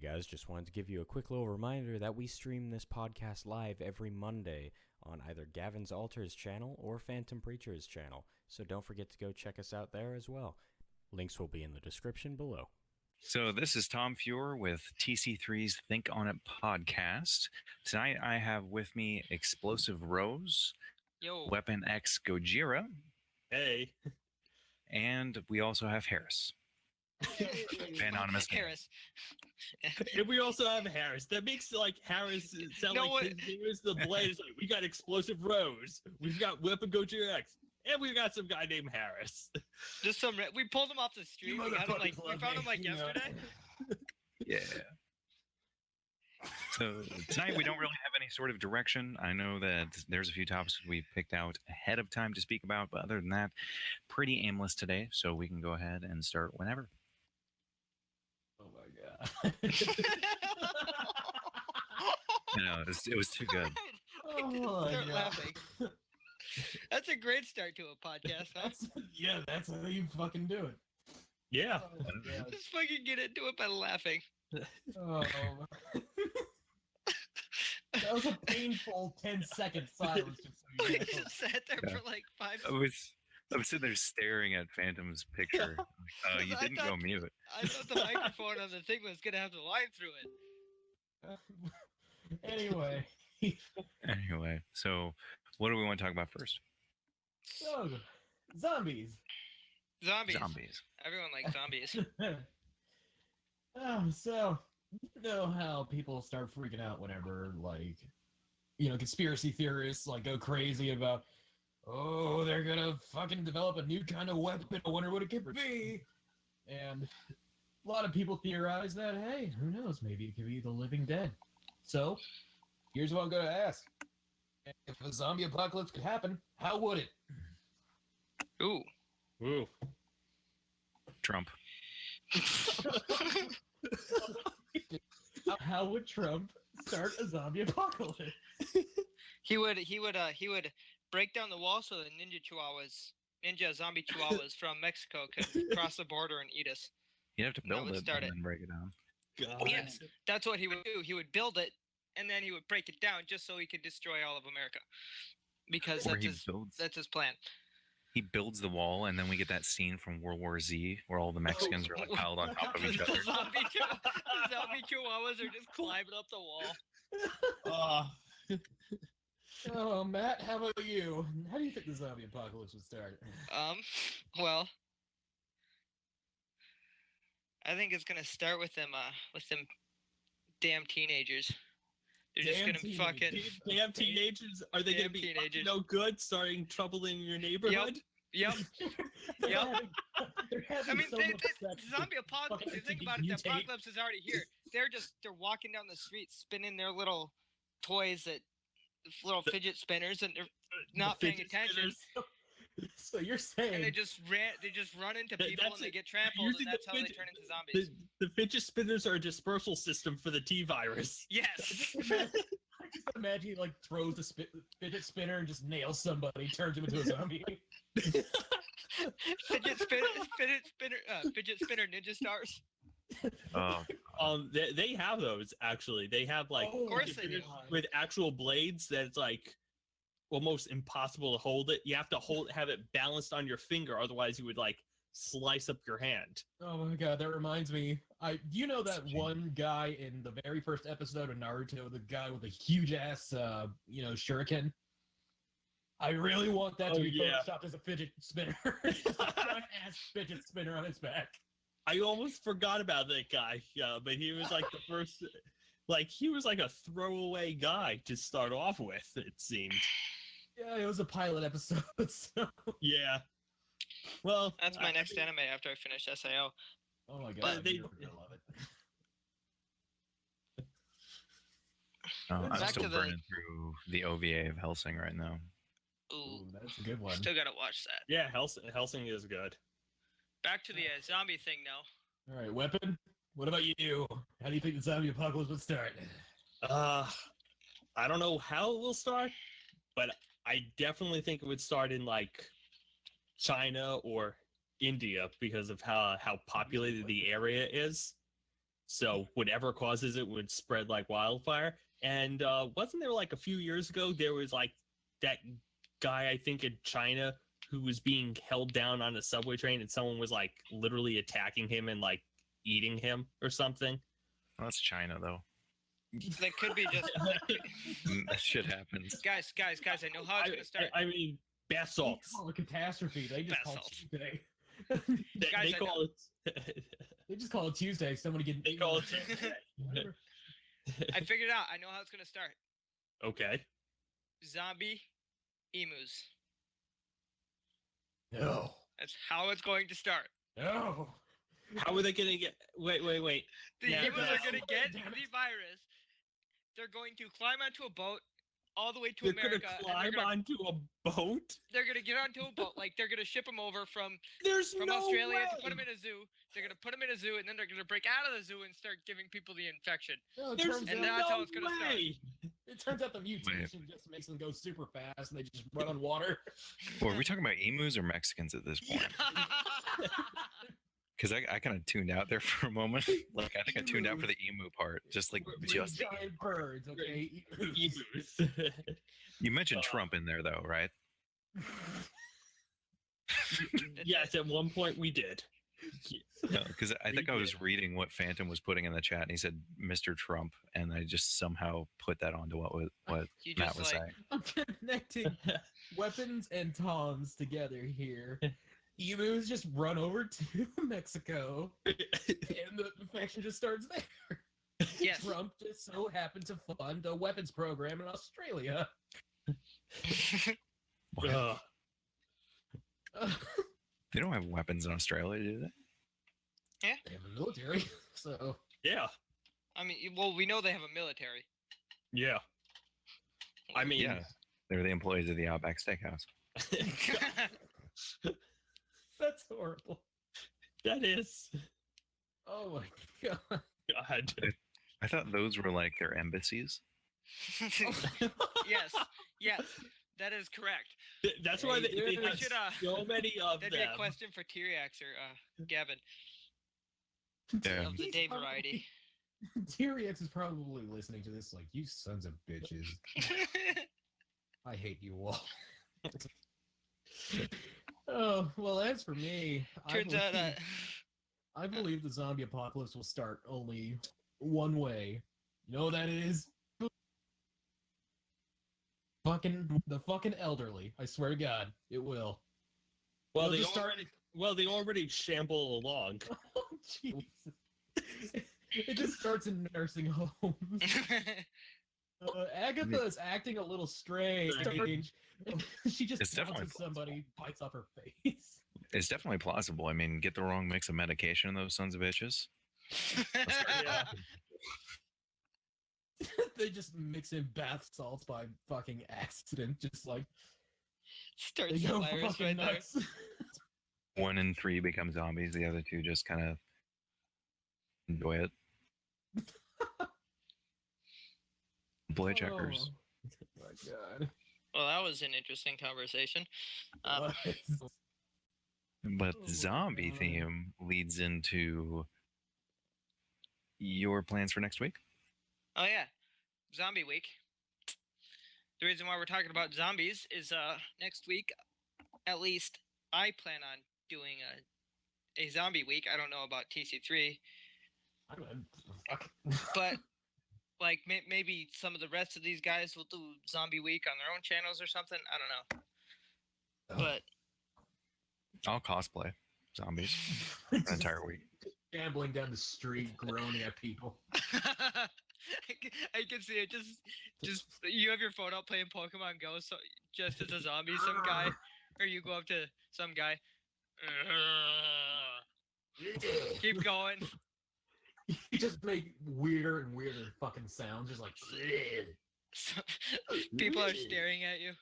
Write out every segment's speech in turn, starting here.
guys, just wanted to give you a quick little reminder that we stream this podcast live every Monday on either Gavin's Altars channel or Phantom Preacher's channel, so don't forget to go check us out there as well. Links will be in the description below. So this is Tom Fuhr with TC3's Think On It podcast. Tonight I have with me Explosive Rose, Yo. Weapon X Gojira, Hey. and we also have Harris. Anonymous name. Harris. And we also have Harris. That makes like Harris sound No, like what- his name is the Blade. It's like, we got Explosive Rose. We've got Weapon Gojira X. And we've got some guy named Harris. Just some. We pulled him off the street. We, got him, like, we found him like You know. yesterday. Yeah. So tonight we don't really have any sort of direction. I know that there's a few topics we picked out ahead of time to speak about, but other than that, pretty aimless today. So we can go ahead and start whenever. Oh my god. You know, it was too good. Oh, Start yeah. laughing. That's a great start to a podcast, huh? That's how you fucking do it. Yeah. Just fucking get into it by laughing. Oh, that was a painful 10-second silence. Just so We you know. just sat there Yeah. for like 5 I was sitting there staring at Phantom's picture. Oh, you I didn't go thought- mute. I thought the microphone on the thing was gonna have the line through it. Anyway, Anyway, so what do we want to talk about first? so zombies. Zombies. Zombies. Everyone likes zombies. So you know how people start freaking out whenever, like, conspiracy theorists like go crazy about, oh, they're gonna fucking develop a new kind of weapon. I wonder what it could be. And a lot of people theorize that, hey, who knows? Maybe it could be the living dead. So here's what I'm gonna ask: if a zombie apocalypse could happen, how would it? Ooh. Ooh. Trump. How would Trump start a zombie apocalypse? He would break down the wall so the ninja zombie chihuahuas from Mexico could cross the border and eat us. You'd have to That build would it start and it. then break it down. God. Yes. That's what he would do. He would build it and then he would break it down just so he could destroy all of America. Because Or that's his plan. he builds the wall, and then we get that scene from World War Z where all the Mexicans are like piled on top of each The other. zombie chihuahuas are just climbing up the wall. Oh, Matt, how about you? How do you think the zombie apocalypse would start? Well, I think it's gonna start with them damn teenagers. They're just Damn gonna fucking Damn teenagers. Are they going to Damn be teenagers. no good, starting trouble in your neighborhood? Yep. They're Yep. having- they're having I mean, so the much sex zombie with apocalypse. fucking You think about it, the mutate. apocalypse is already here. They're walking down the street, spinning their little toys little fidget spinners, and they're not The paying fidget attention. spinners. So you're saying And they just run into That- that's and they it. get trampled, Using and that's the how they fidget- turn into zombies. The fidget spinners are a dispersal system for the T virus. Yes. I just imagine he like throws the fidget spinner and just nails somebody, turns him into a zombie. fidget spinner ninja stars. Oh, They have those actually. They have like Oh, Of course fidget they do. spinners with actual blades that's like almost impossible to hold it. You have to have it balanced on your finger, otherwise you would like slice up your hand. Oh my god, that reminds me. You know that one guy in the very first episode of Naruto, the guy with the huge ass, shuriken? I really want that to Oh, be yeah. photoshopped as a fidget spinner. Giant ass fidget spinner on his back. I almost forgot about that guy, but he was like the first, like he was like a throwaway guy to start off with. It seemed. Yeah, it was a pilot episode, so. Yeah. Well, That's my I next mean, anime after I finish SAO. Oh my god, But they- you're gonna love it. I'm Back still to the- burning through the OVA of Helsing right now. Ooh, Ooh, that's a good one. still gotta watch that. Yeah, Helsing is good. Back to the zombie thing now. All right, Weapon, what about you? How do you think the zombie apocalypse would start? I don't know how it will start, but I definitely think it would start in like China or India because of how populated the area is. So whatever causes it would spread like wildfire. And wasn't there like a few years ago, there was like that guy, I think in China, who was being held down on a subway train and someone was like literally attacking him and like eating him or something? Well, that's China, though. That could be just That shit happens. guys. I know how it's gonna start. I mean, bath They salts. call it catastrophe. They just Bath call salts. it Tuesday. Guys, They I call it. They just call it Tuesday. Somebody getting They call it. Whatever. I figured it out. I know how it's gonna start. Okay. Zombie emus. No. That's how it's going to start. No. How are they gonna get? Wait. The Yeah, emus are that's- gonna get Damn it. the virus. They're going to climb onto a boat all the way to They're America. gonna and climb onto a boat. they're gonna get onto a boat. Like they're gonna ship them over from There's no Australia way. to put them in a zoo. They're gonna put them in a zoo, and then they're gonna break out of the zoo and start giving people the infection. No, it There's turns and out- that's no how it's gonna start. way. It turns out the mutation just makes them go super fast and they just run on water. Well, are we talking about emus or Mexicans at this point? Because I kind of tuned out there for a moment. Like, I think I tuned out for the emu part. Just like, We're just the, giant birds, okay? Emus. you mentioned Trump in there, though, right? Yes, at one point we did. No, because I think I was reading what Phantom was putting in the chat, and he said Mr. Trump, and I just somehow put that onto what You Matt just was like saying. I'm connecting weapons and toms together here. Emus just run over to Mexico, and the infection just starts there. Yes. Trump just so happened to fund a weapons program in Australia. What? Ugh. They don't have weapons in Australia, do they? They have a military, so Yeah. I mean, well, we know they have a military. Yeah. I mean, Yeah, they're the employees of the Outback Steakhouse. that's horrible. that is. Oh my god. God. I thought those were like their embassies. yes, that is correct. That's why Hey, they dude, have we should, so many of That'd them. be a question for Tyriax or Gavin Yeah. of the He's day probably- variety. Tyriax is probably listening to this like, you sons of bitches. I hate you all. Oh, well, as for me, Turns out I believe the zombie apocalypse will start only one way. You know what that is? The fucking elderly. I swear to God, it will. well, They'll they just start- already shamble along. Oh, Jesus. It just starts in nursing homes. Agatha is acting a little strange. She just It's definitely bounces somebody, bites off her face. It's definitely plausible. I mean, get the wrong mix of medication in those sons of bitches. Yeah. They just mix in bath salts by fucking accident, just like Starts they the go virus fucking right there. nuts. 1 in 3 become zombies. The other 2 just kind of enjoy it. Boy checkers. Oh, my God. Well, that was an interesting conversation. What? But Oh the my zombie God. theme leads into your plans for next week. Oh yeah, Zombie Week. The reason why we're talking about zombies is next week, at least I plan on doing a zombie week. I don't know about TC3, Fuck. but like maybe some of the rest of these guys will do zombie week on their own channels or something. I don't know, but I'll cosplay zombies an entire week. Gambling down the street, groaning at people. I can see it. Just you have your phone out playing Pokemon Go, so just as a zombie, some guy, or you go up to some guy. Keep going. You just make weirder and weirder fucking sounds, just like. So, people are staring at you.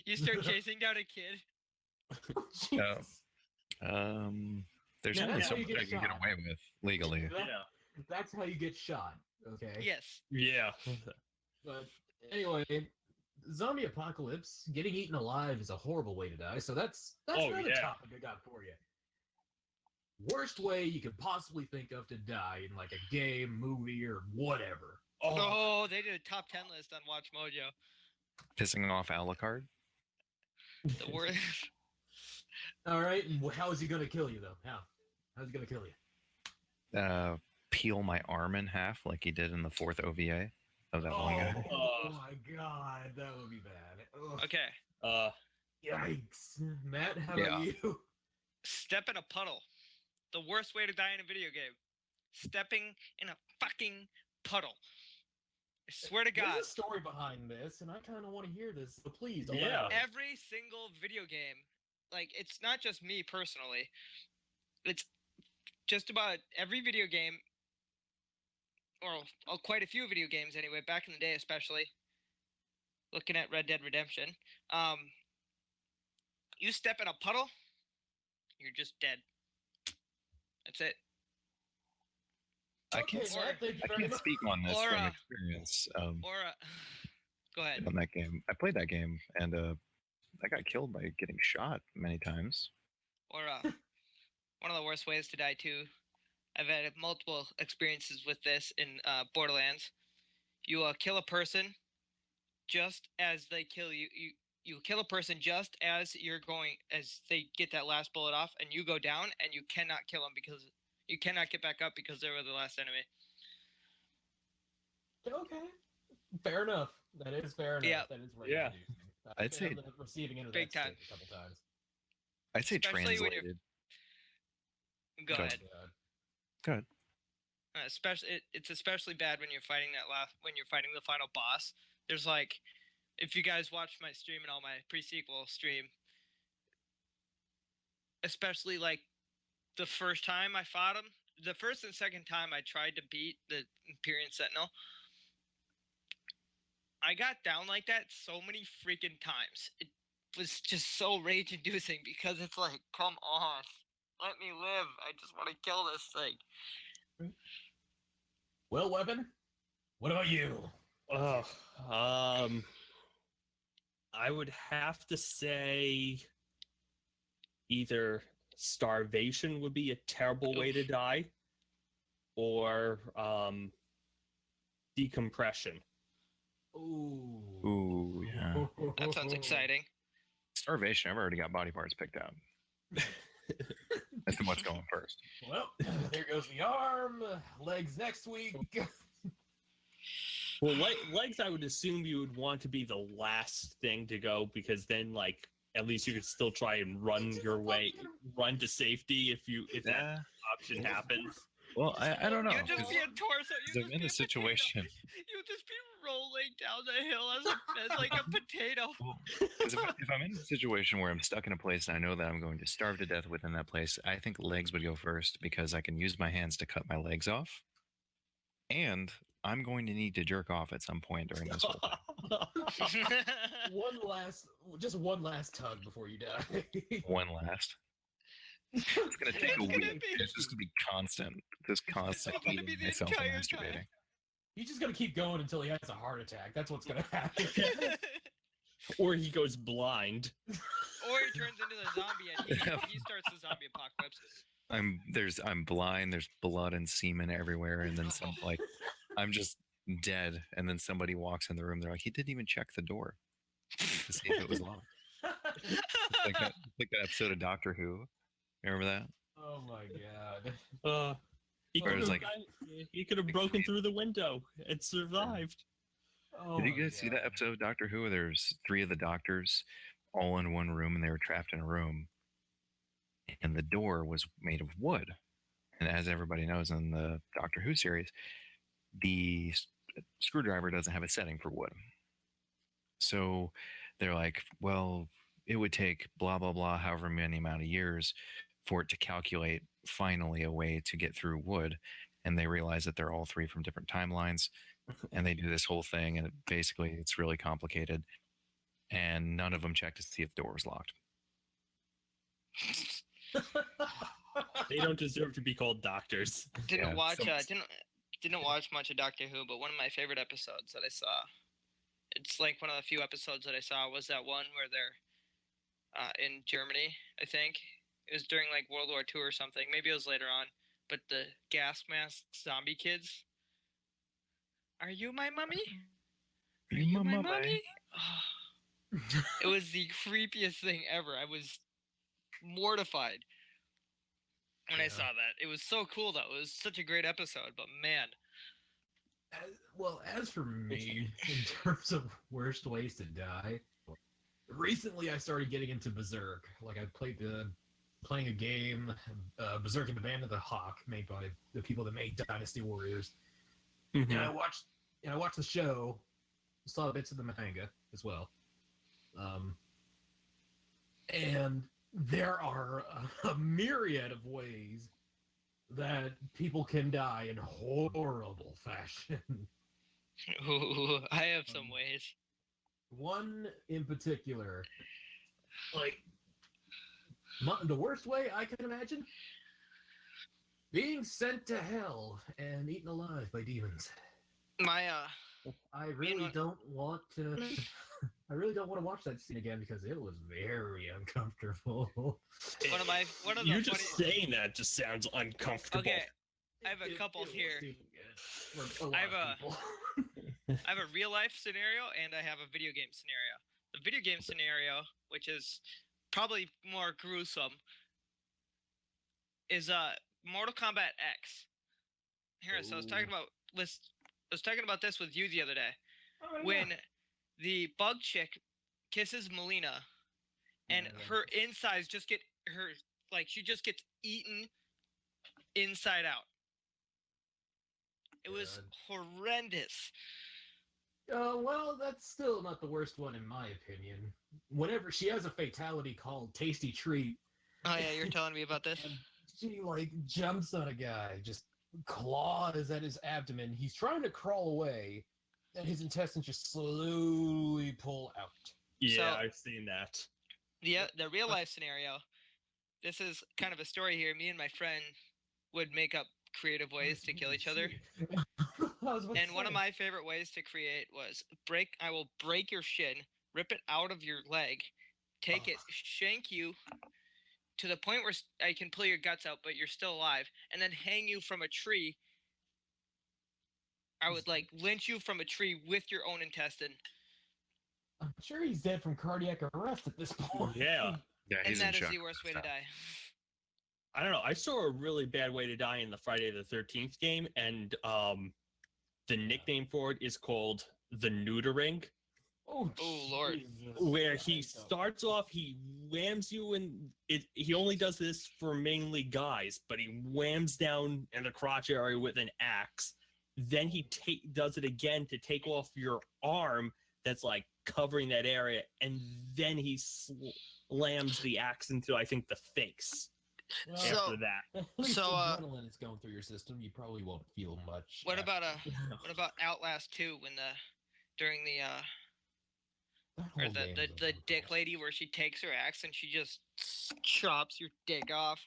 You start chasing down a kid. Jesus. There's Yeah, only that's so how you much get I can get shot. away with legally. Yeah. That's how you get shot. Okay. Yes. Yeah. But anyway, zombie apocalypse, getting eaten alive is a horrible way to die. So that's Oh, another yeah. topic I got for you. Worst way you could possibly think of to die in like a game, movie, or whatever. Oh, they did a top 10 list on Watch Mojo. Pissing off Alucard. The worst. All right, and how is he gonna kill you though? How's he gonna kill you? Peel my arm in half like he did in the 4th OVA of that one guy. Oh my god, that would be bad. Ugh. Okay. Yikes. Matt, how Yeah. about you? Step in a puddle. The worst way to die in a video game. Stepping in a fucking puddle. I swear to God. There's a story behind this, and I kind of want to hear this, so please. Yeah. elaborate. Every single video game, like, it's not just me personally. It's just about every video game, or quite a few video games anyway, back in the day especially. Looking at Red Dead Redemption. You step in a puddle, you're just dead. That's it. I can't, Okay, Matt, thank you I very can't much. speak on this Or, from uh, experience Or, go ahead. on that game. I played that game, and I got killed by getting shot many times. Or, one of the worst ways to die too. I've had multiple experiences with this in Borderlands. You kill a person just as they kill you. You kill a person just as they get that last bullet off, and you go down, and you cannot kill them because you cannot get back up because they were the last enemy. Okay. Fair enough. That is fair enough. Yeah. That is right. Yeah. I'd say- the receiving end of Big that time. stick a couple times. I'd say Especially when you're- translated. Go Go ahead. God. It's especially bad when you're fighting the final boss. There's like, if you guys watched my stream and all my pre-sequel stream, especially like the first time I fought him, the first and second time I tried to beat the Imperial Sentinel, I got down like that so many freaking times. It was just so rage-inducing because it's like, come on, let me live. I just want to kill this thing. Well, Weapon, what about you? Oh, I would have to say either starvation would be a terrible way to die, or decompression. Ooh. Ooh, yeah. That sounds exciting. Starvation. I've already got body parts picked out. As to what's going first. Well, there goes the arm. Legs next week. Well, legs, I would assume you would want to be the last thing to go, because then, like, at least you could still try and run to safety if that Yeah. option happens. Well, I don't know. You'd just be a torso. You'd I'm just in be a situation. You'd just be rolling down the hill as like a potato. Because if I'm in a situation where I'm stuck in a place and I know that I'm going to starve to death within that place, I think legs would go first because I can use my hands to cut my legs off. And I'm going to need to jerk off at some point during this whole thing. One last tug before you die. One last. It's going to take a week. It's just going to be constant. Just constant It's gonna eating be the myself and entire masturbating. time. He's just gonna keep going until he has a heart attack. That's what's gonna happen. Or he goes blind. Or he turns into the zombie and he starts the zombie apocalypse. I'm blind, there's blood and semen everywhere, and then I'm just dead, and then somebody walks in the room, they're like, he didn't even check the door to see if it was locked. like that episode of Doctor Who. Remember that? Oh my god. He Or it could was have like- broken through the window and survived. Oh Did you my guys see that God. episode of Doctor Who where there's 3 of the doctors all in one room and they were trapped in a room, and the door was made of wood? And as everybody knows in the Doctor Who series, the screwdriver doesn't have a setting for wood. So they're like, well, it would take blah, blah, blah, however many amount of years for it to calculate finally a way to get through wood. And they realize that they're all 3 from different timelines. And they do this whole thing. And it's really complicated. And none of them check to see if the door was locked. They don't deserve to be called doctors. Didn't Yeah, watch so- didn't watch much of Doctor Who, but one of my favorite episodes that I saw, it's like one of the few episodes that I saw, was that one where they're in Germany, I think. It was during like World War II or something. Maybe it was later on. But the gas mask zombie kids. Are you my mummy? Are you my mummy? Oh, it was the creepiest thing ever. I was mortified when I saw that. It was so cool though. It was such a great episode, but man. As for me, in terms of worst ways to die, recently I started getting into Berserk. Like I playing a game, Berserk and the Band of the Hawk, made by the people that made Dynasty Warriors. Mhm. And I watched the show, saw bits of the manga as well. And there are a myriad of ways that people can die in horrible fashion. Ooh, I have some ways. One in particular, like the worst way I can imagine, being sent to hell and eaten alive by demons. My I really don't want to. I really don't want to watch that scene again because it was very uncomfortable. one of the You just funny- saying that just sounds uncomfortable. Okay, I have a couple here. I I have a real life scenario and I have a video game scenario. The video game scenario, which is probably more gruesome, is Mortal Kombat X. Harris, I was talking about this with you the other day. When the bug chick kisses Melina and her insides just get she just gets eaten inside out. It was horrendous. Well, that's still not the worst one in my opinion. Whenever she has a fatality called Tasty Treat. Oh yeah, you're telling me about this. And she jumps on a guy, just claws at his abdomen. He's trying to crawl away, and his intestines just slowly pull out. Yeah, So- I've seen that. The real life scenario. This is kind of a story here. Me and my friend would make up creative ways to kill each other. And one of my favorite ways to create was I will break your shin, rip it out of your leg, take it, shank you to the point where I can pull your guts out, but you're still alive, and then hang you from a tree. I would lynch you from a tree with your own intestine. I'm sure he's dead from cardiac arrest at this point. Yeah. Yeah, And he's that in is the shock. worst way to die. I don't know. I saw a really bad way to die in the Friday the 13th game, and the nickname for it is called the neutering, Oh, Lord. Jesus. where he starts off, he whams you, and he only does this for mainly guys, but he whams down in the crotch area with an axe. Then he does it again to take off your arm that's covering that area, and then he slams the axe into, I think, the face. Well, So- After that, at least so, adrenaline is going through your system. You probably won't feel much. What about after- what about Outlast 2 when during the That or whole the game the, is the dick uncomfortable. lady where she takes her axe and she just chops your dick off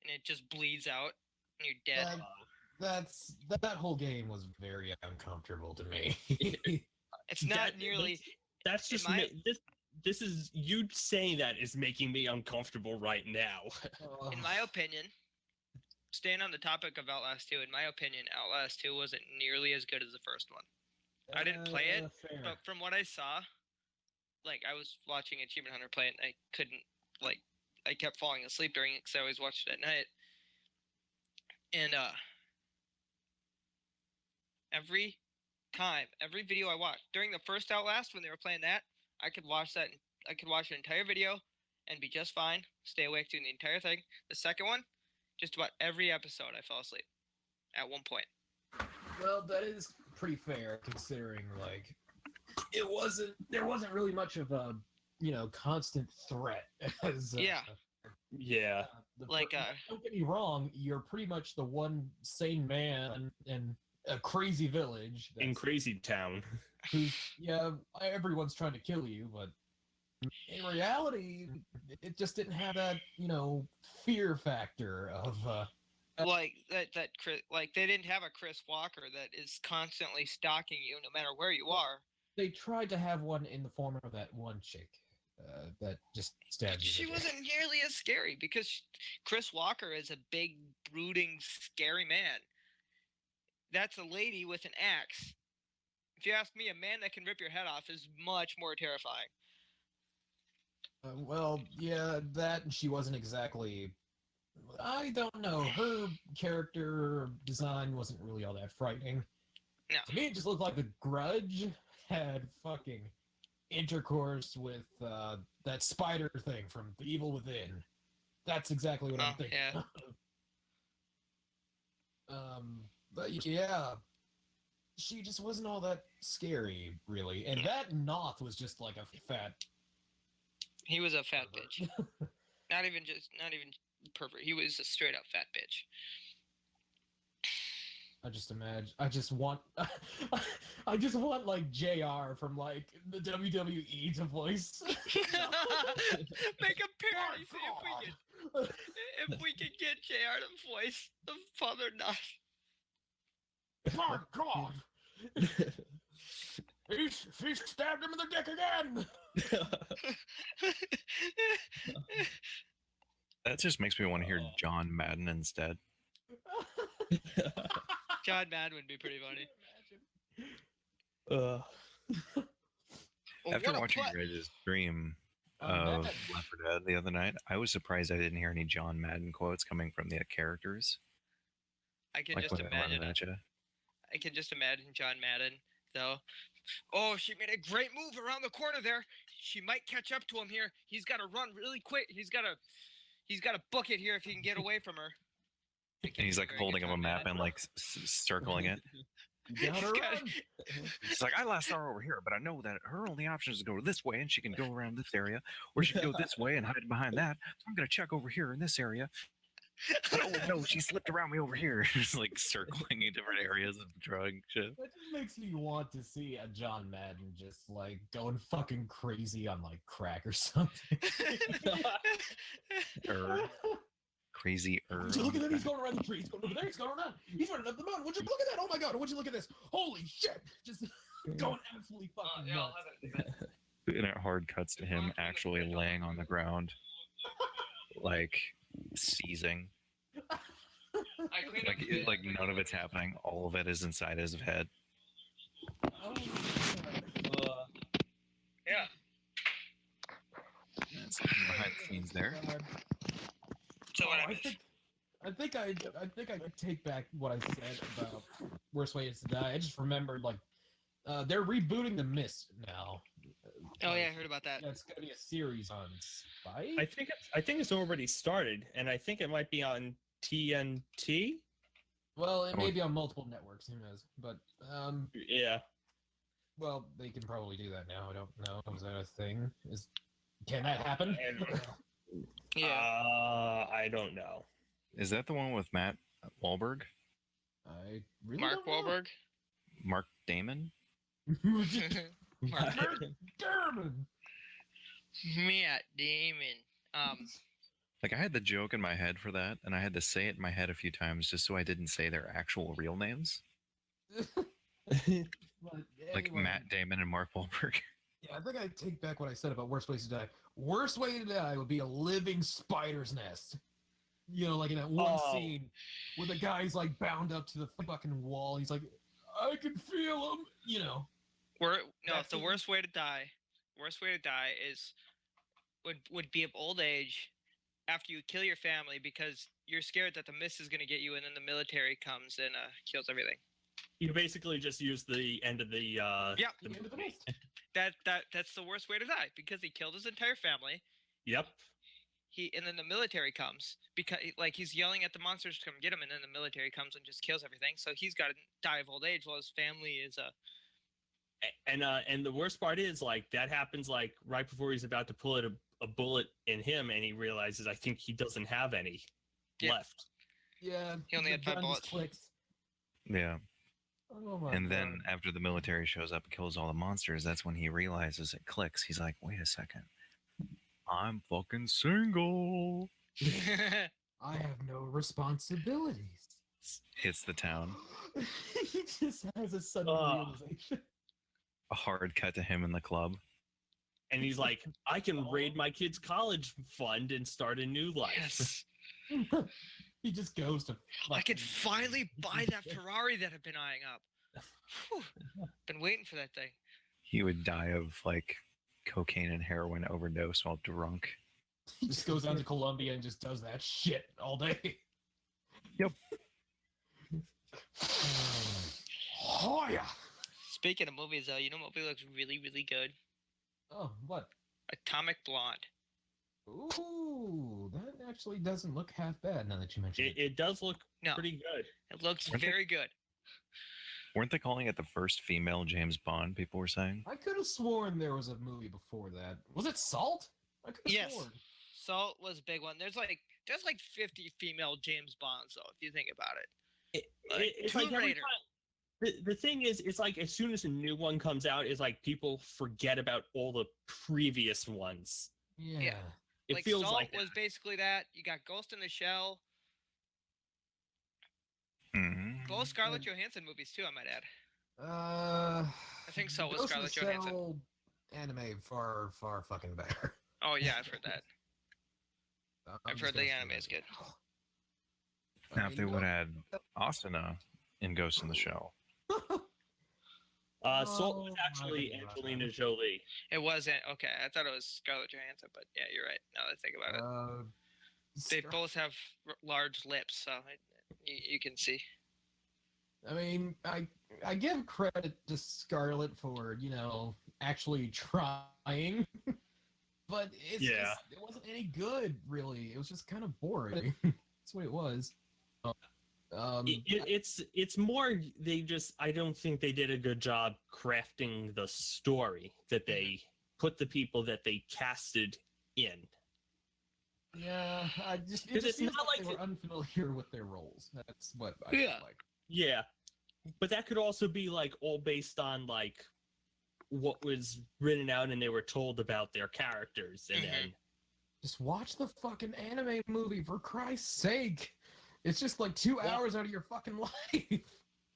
and it just bleeds out and you're dead. That whole game was very uncomfortable to me. It's not nearly That's in just my- this is you saying that is making me uncomfortable right now. in my opinion. Staying on the topic of Outlast 2, in my opinion, Outlast 2 wasn't nearly as good as the first one. I didn't play it, fair. But from what I saw, I was watching Achievement Hunter play it and I couldn't, I kept falling asleep during it because I always watched it at night. And every video I watched, during the first Outlast when they were playing that, I could watch an entire video and be just fine, stay awake during the entire thing. The second one, just about every episode I fell asleep at one point. Well, that is pretty fair considering there wasn't really much of a constant threat as Yeah. Yeah. don't get me wrong, you're pretty much the one sane man in a crazy village In Crazy Town. who's everyone's trying to kill you, but in reality it just didn't have that fear factor of They didn't have a Chris Walker that is constantly stalking you no matter where you are. they tried to have one in the form of that one chick. that just stabs you. She in the dick. wasn't nearly as scary because Chris Walker is a big, brooding, scary man. That's a lady with an axe. If you ask me, a man that can rip your head off is much more terrifying. Well, yeah, that and she wasn't exactly. I don't know. Her character design wasn't really all that frightening. No. To me, it just looked like the Grudge had fucking intercourse with that spider thing from The Evil Within. That's exactly what I'm Oh, thinking. yeah. But yeah, she just wasn't all that scary, really. And that Noth was just like a fat. He was a fat pervert. bitch. Not even pervert. He was a straight up fat bitch. I just imagine. I just want like JR from like the WWE to voice. Make a parody. See if we can get JR to voice the Father Noth. My God! He stabbed him in the dick again. That just makes me want to hear John Madden instead. John Madden would be pretty funny. Uh, Oh, After what a watching play. your guys' stream Oh, of Madden. Left 4 Dead the other night, I was surprised I didn't hear any John Madden quotes coming from the characters. I can Like just when they're running imagine. at you. I can just imagine John Madden though. Oh, she made a great move around the corner there. She might catch up to him here. He's got to run really quick. He's got to book it here if he can get away from her. And he's like holding up a map and like circling it. You gotta run. He's like, I last saw her over here, but I know that her only option is to go this way, and she can go around this area, or she can go this way and hide behind that. So I'm gonna check over here in this area. But oh no, she slipped around me over here. Just like circling in different areas of drug shit. That just makes me want to see a John Madden just like going fucking crazy on like crack or something. Crazy Would you look at that? He's going around the tree. He's going over there. He's going around. He's running up the mountain. Would you look at that? Oh my God. Would you look at this? Holy shit. Just going absolutely fucking yeah, I'll nuts. have it. And it hard cuts to him actually laying on the ground, like seizing. I cleaned up the bed. Like none of it's happening. All of it is inside his head. Oh my God. Yeah. That's behind the scenes there. God. So what I happened? think I take back what I said about Worst Ways to Die. I just remembered like they're rebooting The Mist now. Oh yeah, I heard about that. Yeah, it's gonna be a series on Spike. I think it's already started, and I think it might be on TNT. Well, it may be on multiple networks. Who knows? But Yeah. well, they can probably do that now. I don't know. Is that a thing? Can that happen? Yeah. I don't know. Is that the one with Matt Wahlberg? I really Mark don't know. Wahlberg. Mark Damon? Mark German. Matt Damon. Like I had the joke in my head for that, and I had to say it in my head a few times just so I didn't say their actual real names. But Like anyway, Matt Damon and Mark Wahlberg. Yeah, I think I take back what I said about Worst Ways to Die. Worst Way to Die would be a living spider's nest. You know, like in that one scene where the guy's like bound up to the fucking wall. He's like, I can feel him. You know. The worst way to die. Worst way to die is would be of old age after you kill your family because you're scared that the mist is gonna get you, and then the military comes and kills everything. You basically just use the end of the Yep. The end of the mist. That's the worst way to die because he killed his entire family. Yep. And then the military comes because like he's yelling at the monsters to come get him, and then the military comes and just kills everything. So he's got to die of old age while his family is And the worst part is like that happens like right before he's about to pull a bullet in him, and he realizes I think he doesn't have any left. Yeah. He only the had 5 gun just bullets. clicks. Yeah. Oh my And then God. after the military shows up and kills all the monsters, that's when he realizes it clicks. He's like, wait a second. I'm fucking single. I have no responsibilities. Hits the town. He just has a sudden realization. A hard cut to him in the club. And he's like, I can raid my kid's college fund and start a new life. Yes. He just goes to. I could fucking- finally buy that Ferrari that I've been eyeing up. Whew. Been waiting for that thing. He would die of like cocaine and heroin overdose while drunk. He just goes down to Colombia and just does that shit all day. Yep. Oh yeah. Speaking of movies, though, you know what movie looks really, really good? Oh, what? Atomic Blonde. Ooh, that actually doesn't look half bad now that you mention it. It does look No, pretty good. it looks Aren't they- very good. Weren't they calling it the first female James Bond? People were saying. I could have sworn there was a movie before that. Was it Salt? I could have Yes. sworn. Salt was a big one. There's like 50 female James Bonds, though, if you think about it. It's Tomb like every Raider. time. The thing is, it's like as soon as a new one comes out, it's like people forget about all the previous ones. Yeah. It Like feels Salt like was basically that. You got Ghost in the Shell. Mhm. Both Scarlett Johansson movies too, I might add. I think so was Ghost in the Scarlett Johansson. Shell Anime far fucking better. Oh yeah, I've heard that. I'm I've just heard gonna the say anime that. is good. Now, if they would have had Asuna in Ghost in the Shell, Salt was Oh, actually my God. Angelina Jolie. It wasn't okay. I thought it was Scarlett Johansson, but yeah, you're right. Now that I think about it, they Scar- both have large lips, so you can see. I mean, I give credit to Scarlett for actually trying, but it's Yeah. just, it wasn't any good really. It was just kind of boring. That's what it was. It's more they just I don't think they did a good job crafting the story that they put the people that they casted in. Yeah, it 'Cause just it's feels not like like they were unfamiliar with their roles. That's what I Yeah. feel like. Yeah, but that could also be like all based on like what was written out and they were told about their characters, and then Just watch the fucking anime movie for Christ's sake. It's just like 2 Well- hours out of your fucking life.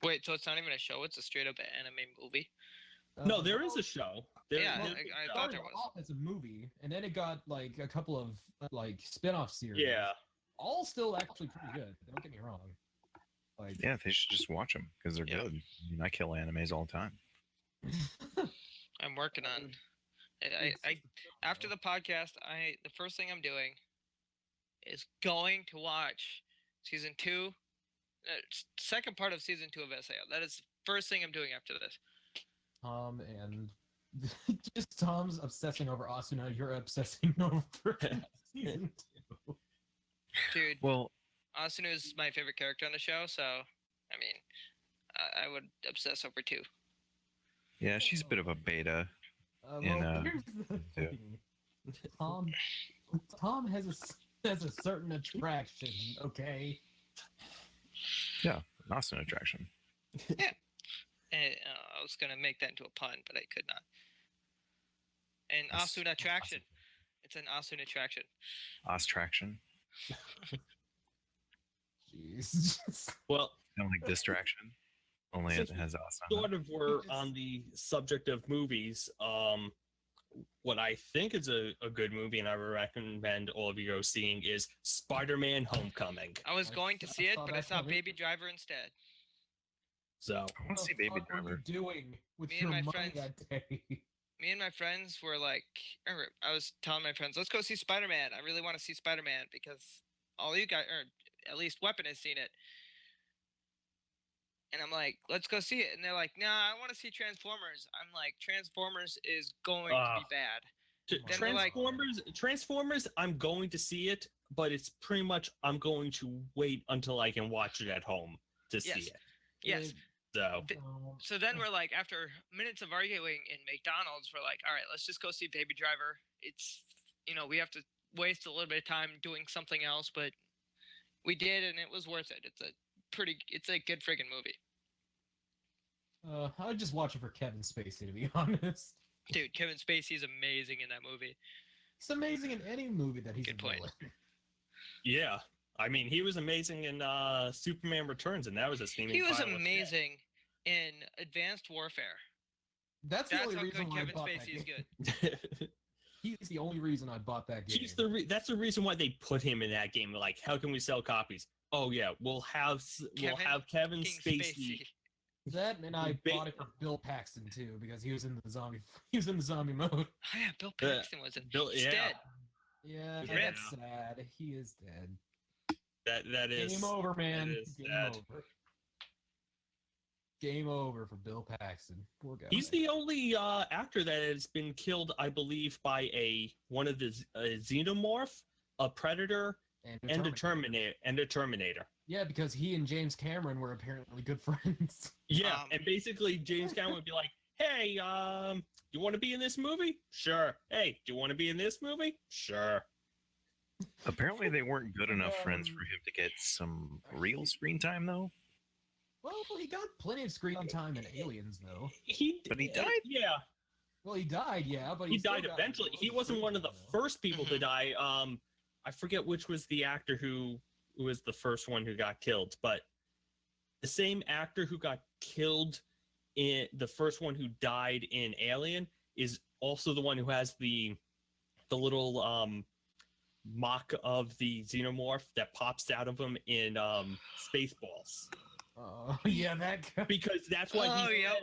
Wait, so it's not even a show; it's a straight up anime movie. no, there is a show. There, Yeah, there's a I show. thought started there was. off as a movie, and then it got like a couple of like spin-off series. Yeah, All still actually pretty good. Don't get me wrong. Like, yeah, they should just watch them because they're Yeah. good. I mean, I kill animes all the time. I'm working on. After the podcast, the first thing I'm doing is going to watch season 2, second part of season 2 of SAO. That is the first thing I'm doing after this. Tom and just Tom's obsessing over Asuna. You're obsessing over season 2. Dude, Well, Asuna is my favorite character on the show, so I mean, I would obsess over 2. yeah, she's a bit of a beta. Here's the yeah. thing. Tom has a certain attraction. Okay. Not an attraction. And, I was gonna make that into a pun, but I could not. An That's Asuna attraction. It's an Asuna attraction. Ostraction. Jeez. well, Kind of like distraction. Only Since it has Asana. sort of we're It's- on the subject of movies. What I think is a good movie, and I would recommend all of you go seeing, is Spider-Man: Homecoming. I was I going to saw- see it, saw but I that saw coming. Baby Driver instead. So I want What to see the Baby fuck were you Driver. doing with Me your and money my friends- that day? Me and my friends were like, I was telling my friends, let's go see Spider-Man. I really want to see Spider-Man because all you guys, or at least Weapon has seen it. And I'm like, let's go see it. And they're like, nah, I want to see Transformers. I'm like, Transformers is going to be bad. Then we're like- Transformers, I'm going to see it, but it's pretty much I'm going to wait until I can watch it at home to see Yes. it. Yes. So So then we're like, after minutes of arguing in McDonald's, we're like, all right, let's just go see Baby Driver. It's, we have to waste a little bit of time doing something else, but we did, and it was worth it. It's a good friggin' movie. I'd just watch it for Kevin Spacey, to be honest. Dude, Kevin Spacey's amazing in that movie. It's amazing in any movie that he's Good a point. villain. yeah, I mean he was amazing in Superman Returns, and that was a steaming. He was pile of shit. amazing in Advanced Warfare. That's the That's only how reason good why I Kevin bought that Spacey is game. good. He's the only reason I bought that game. That's the reason why they put him in that game. Like, how can we sell copies? Oh yeah, we'll have Kevin King Spacey. That, and I bought it for Bill Paxton too because he was in the zombie. He was in the zombie mode. Oh yeah, Bill Paxton was in. He's dead. Yeah, Yeah. that's sad. He is dead. That is Game over, man. That is Game sad. over. Game over for Bill Paxton. Poor guy. He's the only actor that has been killed, I believe, by one of the xenomorph, a predator, and a Terminator. Yeah, because he and James Cameron were apparently good friends. Yeah, and basically James Cameron would be like, "Hey, you want to be in this movie? Sure. Hey, do you want to be in this movie? Sure." Apparently, they weren't good enough friends for him to get some real screen time, though. Well, he got plenty of screen time in Aliens, though. But he died? Yeah. Well, he died, yeah, but He still died got eventually. He wasn't one of the first people to die. I forget which was the actor who was the first one who got killed, but the same actor who got killed in the first one who died in Alien is also the one who has the little mock of the xenomorph that pops out of him in Spaceballs. Oh, yeah, that guy. Because that's why Oh, he yeah.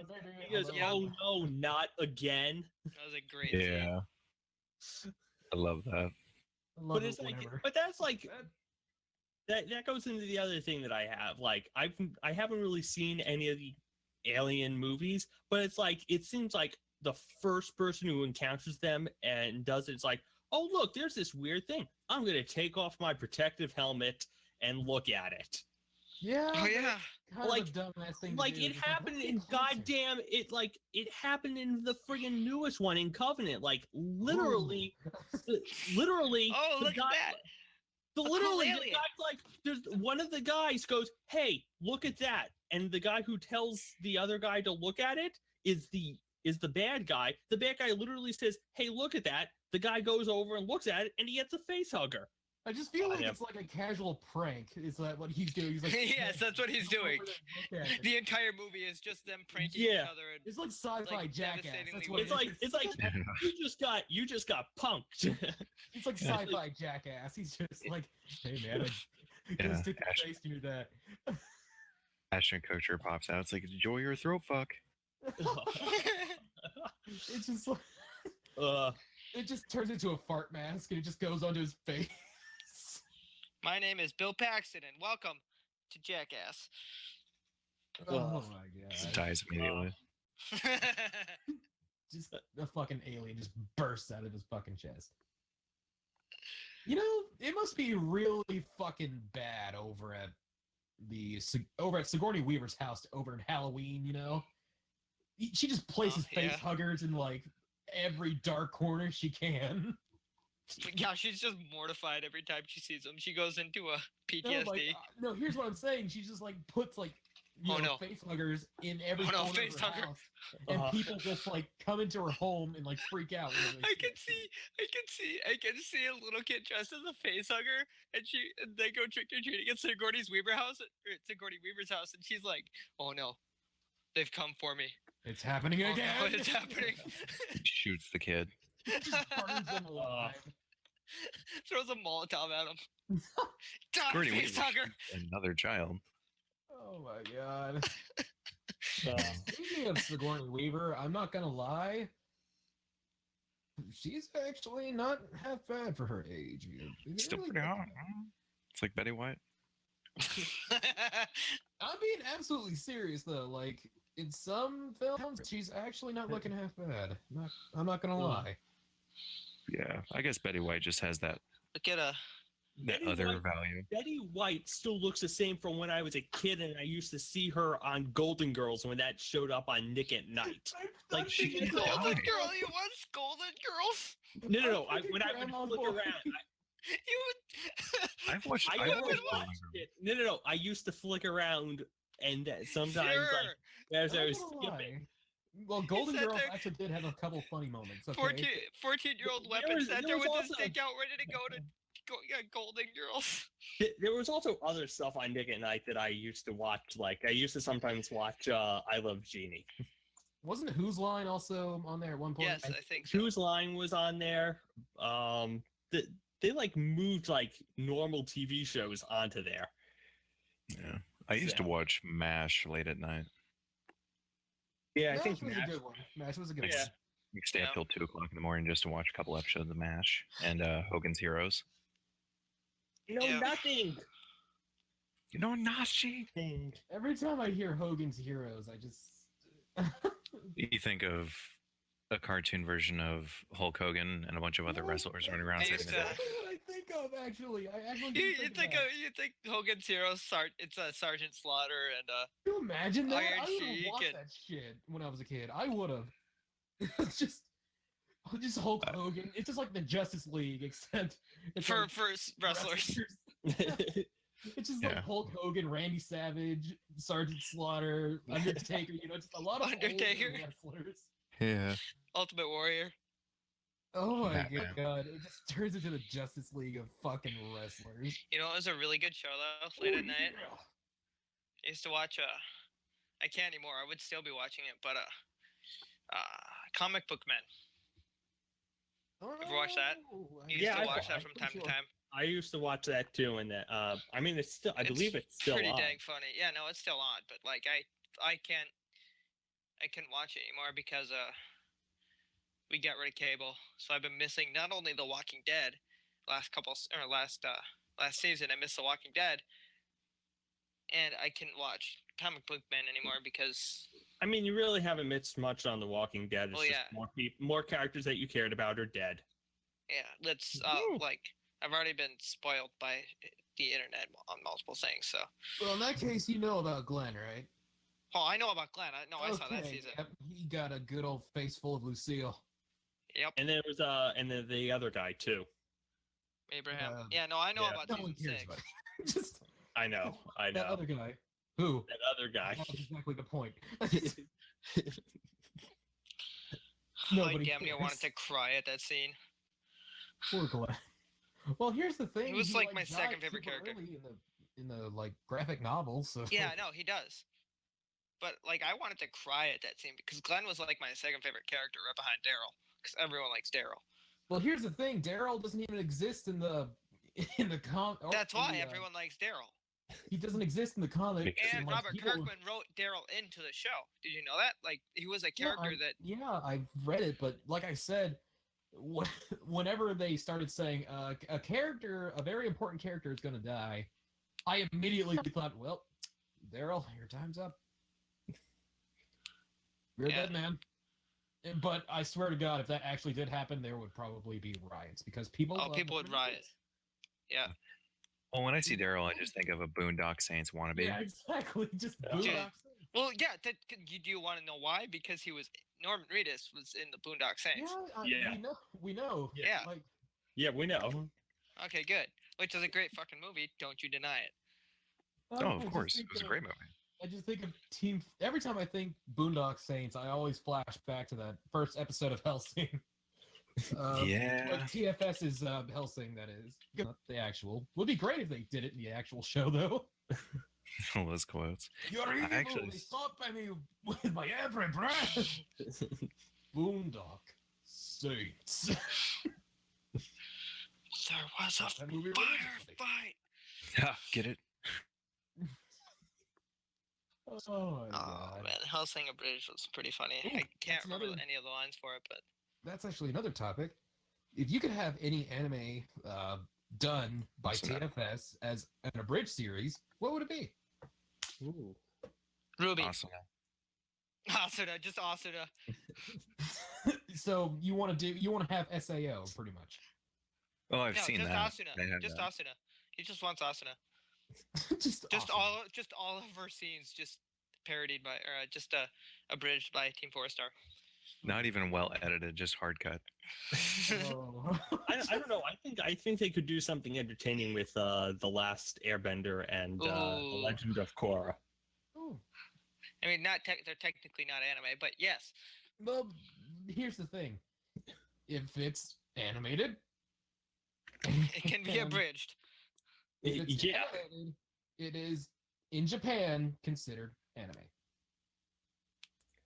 goes, Yeah. "Oh no, not again." That was a great scene. Yeah. I love that. I love But it's it like, whenever- but that's like that goes into the other thing that I have. Like, I haven't really seen any of the Alien movies, but it's like it seems like the first person who encounters them and does it's like, "Oh look, there's this weird thing. I'm gonna take off my protective helmet and look at it." Yeah. Oh yeah. Kind Like- of a dumbass thing to Like do. it Just happened let's get in closer. goddamn it happened in the friggin' newest one in Covenant. Like literally, literally. Oh, the look guy- at that. cool Literally, the alien. guy's like, there's one of the guys goes, "Hey, look at that," and the guy who tells the other guy to look at it is the bad guy. The bad guy literally says, "Hey, look at that." The guy goes over and looks at it, and he gets a face hugger. I just feel like Yeah. it's like a casual prank. Is that what he's doing? He's like, Yes, that's what he's go over doing. there and look at it. The entire movie is just them pranking Yeah. each other. And It's like sci-fi like, jackass. devastatingly That's what weird. It's like you just got punked. it's like sci-fi jackass. He's just like, hey man, I Yeah, gotta stick your Ash- face through that. Ashton Kutcher pops out. It's like, enjoy your throat fuck. It's just like uh, it just turns into a fart mask and it just goes onto his face. My name is Bill Paxton, and welcome to Jackass. Oh my Just god! dies immediately. Just a fucking alien just bursts out of his fucking chest. You know, it must be really fucking bad over at Sigourney Weaver's house over in Halloween. You know, she just places face yeah. huggers in like every dark corner she can. Yeah, she's just mortified every time she sees him. She goes into a No, PTSD. like, no, here's what I'm saying. She just like puts like Oh, no. face huggers in every Oh, no, corner face of her hugger. house, and people just like come into her home and like freak out. When they I see can see a little kid dressed as a face hugger, and they go trick or treating at Sigourney Weaver's house, and she's like, "Oh no, they've come for me. it. It's happening Oh again. no, it's happening." Shoots the kid. Just burns them alive. Throws a Molotov at him. Die, Sigourney face Weaver hugger. shoots another child. Oh my god. uh, Speaking of Sigourney Weaver, I'm not gonna lie. She's actually not half bad for her age. Still pretty hot. Huh? It's like Betty White. I'm being absolutely serious though. Like in some films, she's actually not looking half bad. I'm not gonna lie. Yeah, I guess Betty White just has that Look at that Betty other White- value. Betty White still looks the same from when I was a kid, and I used to see her on Golden Girls when that showed up on Nick at Night. Like, she thinking was- Golden died. Girl. You once Golden Girls? No. thinking When I would Grandma's flick Boy. around, You would. I've watched. I I've never watched watched Golden Girls. it. No. I used to flick around, and sometimes Sure. like as I I'm was not gonna skipping. lie. Well, Golden sat Girls there- actually did have a couple funny moments. Okay? 14-year-old There weapon was- sat there there was with his also- dick out, ready to go to Golden Girls. There was also other stuff on Nick at Night that I used to watch. Like I used to sometimes watch I Love Jeannie. Wasn't Whose Line also on there at one point? Yes, I think so. Whose Line was on there. They like moved like normal TV shows onto there. Yeah. I used to So- watch MASH late at night. Yeah, I MASH think was MASH. a good one. MASH was a good Yeah. one. You stay up Yeah. till 2:00 in the morning just to watch a couple episodes of MASH and Hogan's Heroes. Yeah. Nothing. You know, Nashi. Every time I hear Hogan's Heroes, I just You think of a cartoon version of Hulk Hogan and a bunch of other wrestlers running around I saving used the to- day. That's what I think of actually. I actually You, do you think that. you think Hogan's Heroes it's Sergeant Slaughter and Can you imagine that? Iron I would have Sheik watched and- that shit when I was a kid. I would have. It's just Hulk Hogan. It's just like the Justice League, except it's for like wrestlers. It's just Yeah. like Hulk Hogan, Randy Savage, Sergeant Slaughter, Undertaker. You know, just a lot of older Undertaker. wrestlers. Yeah. Ultimate Warrior. Oh my Batman. god! It just turns into the Justice League of fucking wrestlers. You know, it was a really good show though. Late at night, I used to watch. I can't anymore. I would still be watching it, but Comic Book Men. Ever watch that? You used Yeah, to I watch that watched from time to time. I used to watch that too, and that I mean, it's still. I believe it's still pretty on. dang funny. Yeah, no, it's still on, but like I can't watch it anymore because we got rid of cable, so I've been missing not only The Walking Dead, last season I missed The Walking Dead, and I couldn't watch Comic Book Men anymore because I mean, you really haven't missed much on The Walking Dead. It's Well, just yeah. more characters that you cared about are dead. yeah, that's Woo. like I've already been spoiled by the internet on multiple things. So, Well, in that case, you know about Glenn, right? oh, I know about Glenn. I saw that season. Yep, he got a good old face full of Lucille. Yep, And there was and then the other guy too. Abraham. Yeah, no, I know yeah. about No season one cares 6. about it. Just I know. that other guy. Who? That other guy. That's exactly the point. I Nobody damn near wanted cares. to cry at that scene. Poor Glenn. Well, here's the thing. He was, like, my died second favorite super character. early in the like graphic novel. So Yeah, no, he does. But like, I wanted to cry at that scene because Glenn was like my second favorite character, right behind Daryl, because everyone likes Daryl. Well, here's the thing. Daryl doesn't even exist in the That's why everyone likes Daryl. He doesn't exist in the comic. Because And like, Robert people- Kirkman wrote Daryl into the show. Did you know that? Like, he was a character that. Yeah, I've read it, but like I said, whenever they started saying a very important character is going to die, I immediately thought, well, Daryl, your time's up. You're Yeah. dead, man. But I swear to God, if that actually did happen, there would probably be riots because people. Oh, love people the would riot. Yeah. Well, when I see Daryl, I just think of a Boondock Saints wannabe. Yeah, exactly. Just Yeah. Boondocks. Well, yeah. Do you want to know why? Because Norman Reedus was in the Boondock Saints. Yeah. We know. Yeah. Like, Yeah, we know. Okay, good. Which is a great fucking movie. Don't you deny it? Oh, I of just course. think It was a of- great movie. I just think of Team. Every time I think Boondock Saints, I always flash back to that first episode of Hellsing. Yeah. Like TFS's Hellsing, that is. Not the actual. Would be great if they did it in the actual show, though. All those quotes. You're evil. actually- They stop by me with my every breath. Boondock Saints. There was a That movie firefight. Yeah, get it? Oh my Oh god. man, Hellsinger Bridge was pretty funny. Ooh, I can't that's remember another- any of the lines for it, but That's actually another topic. If you could have any anime done by Listen up. TFS as an abridged series, what would it be? Ooh. Ruby, Awesome. Asuna, just Asuna. So you want to have SAO pretty much. Oh, I've No, seen just that. Asuna. They had Just that. Asuna. He just wants Asuna. just Just awesome. all of her scenes just parodied by, or just abridged by Team 4-Star. Not even well edited, just hard cut. Oh. I don't know. I think they could do something entertaining with the Last Airbender and the Ooh. Legend of Korra. Oh. I mean, they're technically not anime, but yes. Well, here's the thing. If it's animated, It can be and abridged. if it's Yeah. animated, it is in Japan considered anime.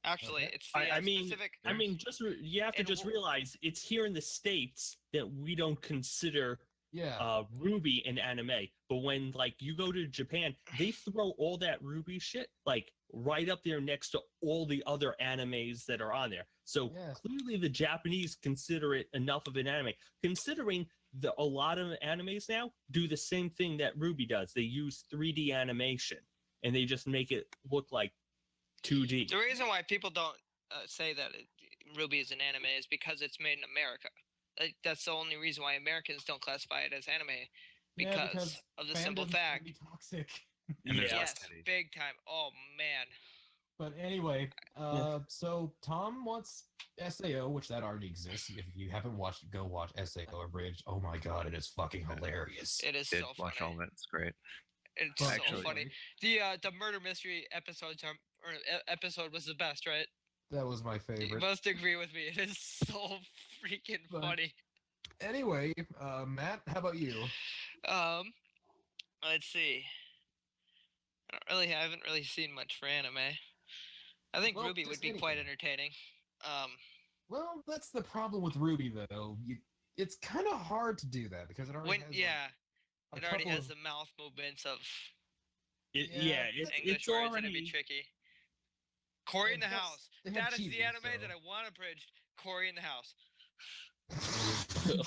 Actually, Okay. it's the specific. I mean, you have to And just realize it's here in the States that we don't consider Yeah. Ruby an anime. But when like you go to Japan, they throw all that Ruby shit like right up there next to all the other animes that are on there. So Yes. clearly the Japanese consider it enough of an anime, considering a lot of animes now do the same thing that Ruby does. They use 3D animation and they just make it look like 2D. The reason why people don't say that Ruby is an anime is because it's made in America. That's the only reason why Americans don't classify it as anime, Yeah, because of the simple fandoms can fact. be toxic. And there's Yeah. less Yes, titties. big time. Oh man. But anyway, so Tom wants SAO, which that already exists. If you haven't watched, go watch SAO Abridged. Oh my god, it is fucking hilarious. It is Did so watch funny. all of it. It's great. It's But so Actually- funny. The murder mystery episodes are episode was the best, right? That was my You favorite. must agree with me. It is so freaking But- funny. Anyway, Matt, how about you? Let's see. I haven't really seen much for anime. I think Well, Ruby would just be quite anything. entertaining. Well, that's the problem with Ruby, though. It's kind of hard to do that because it already has It already couple has of- the mouth movements of Yeah, English it's words, and it'd be already tricky. Corey in the Plus, house. they have That is the cheeses, anime so- that I want abridged. Corey in the house.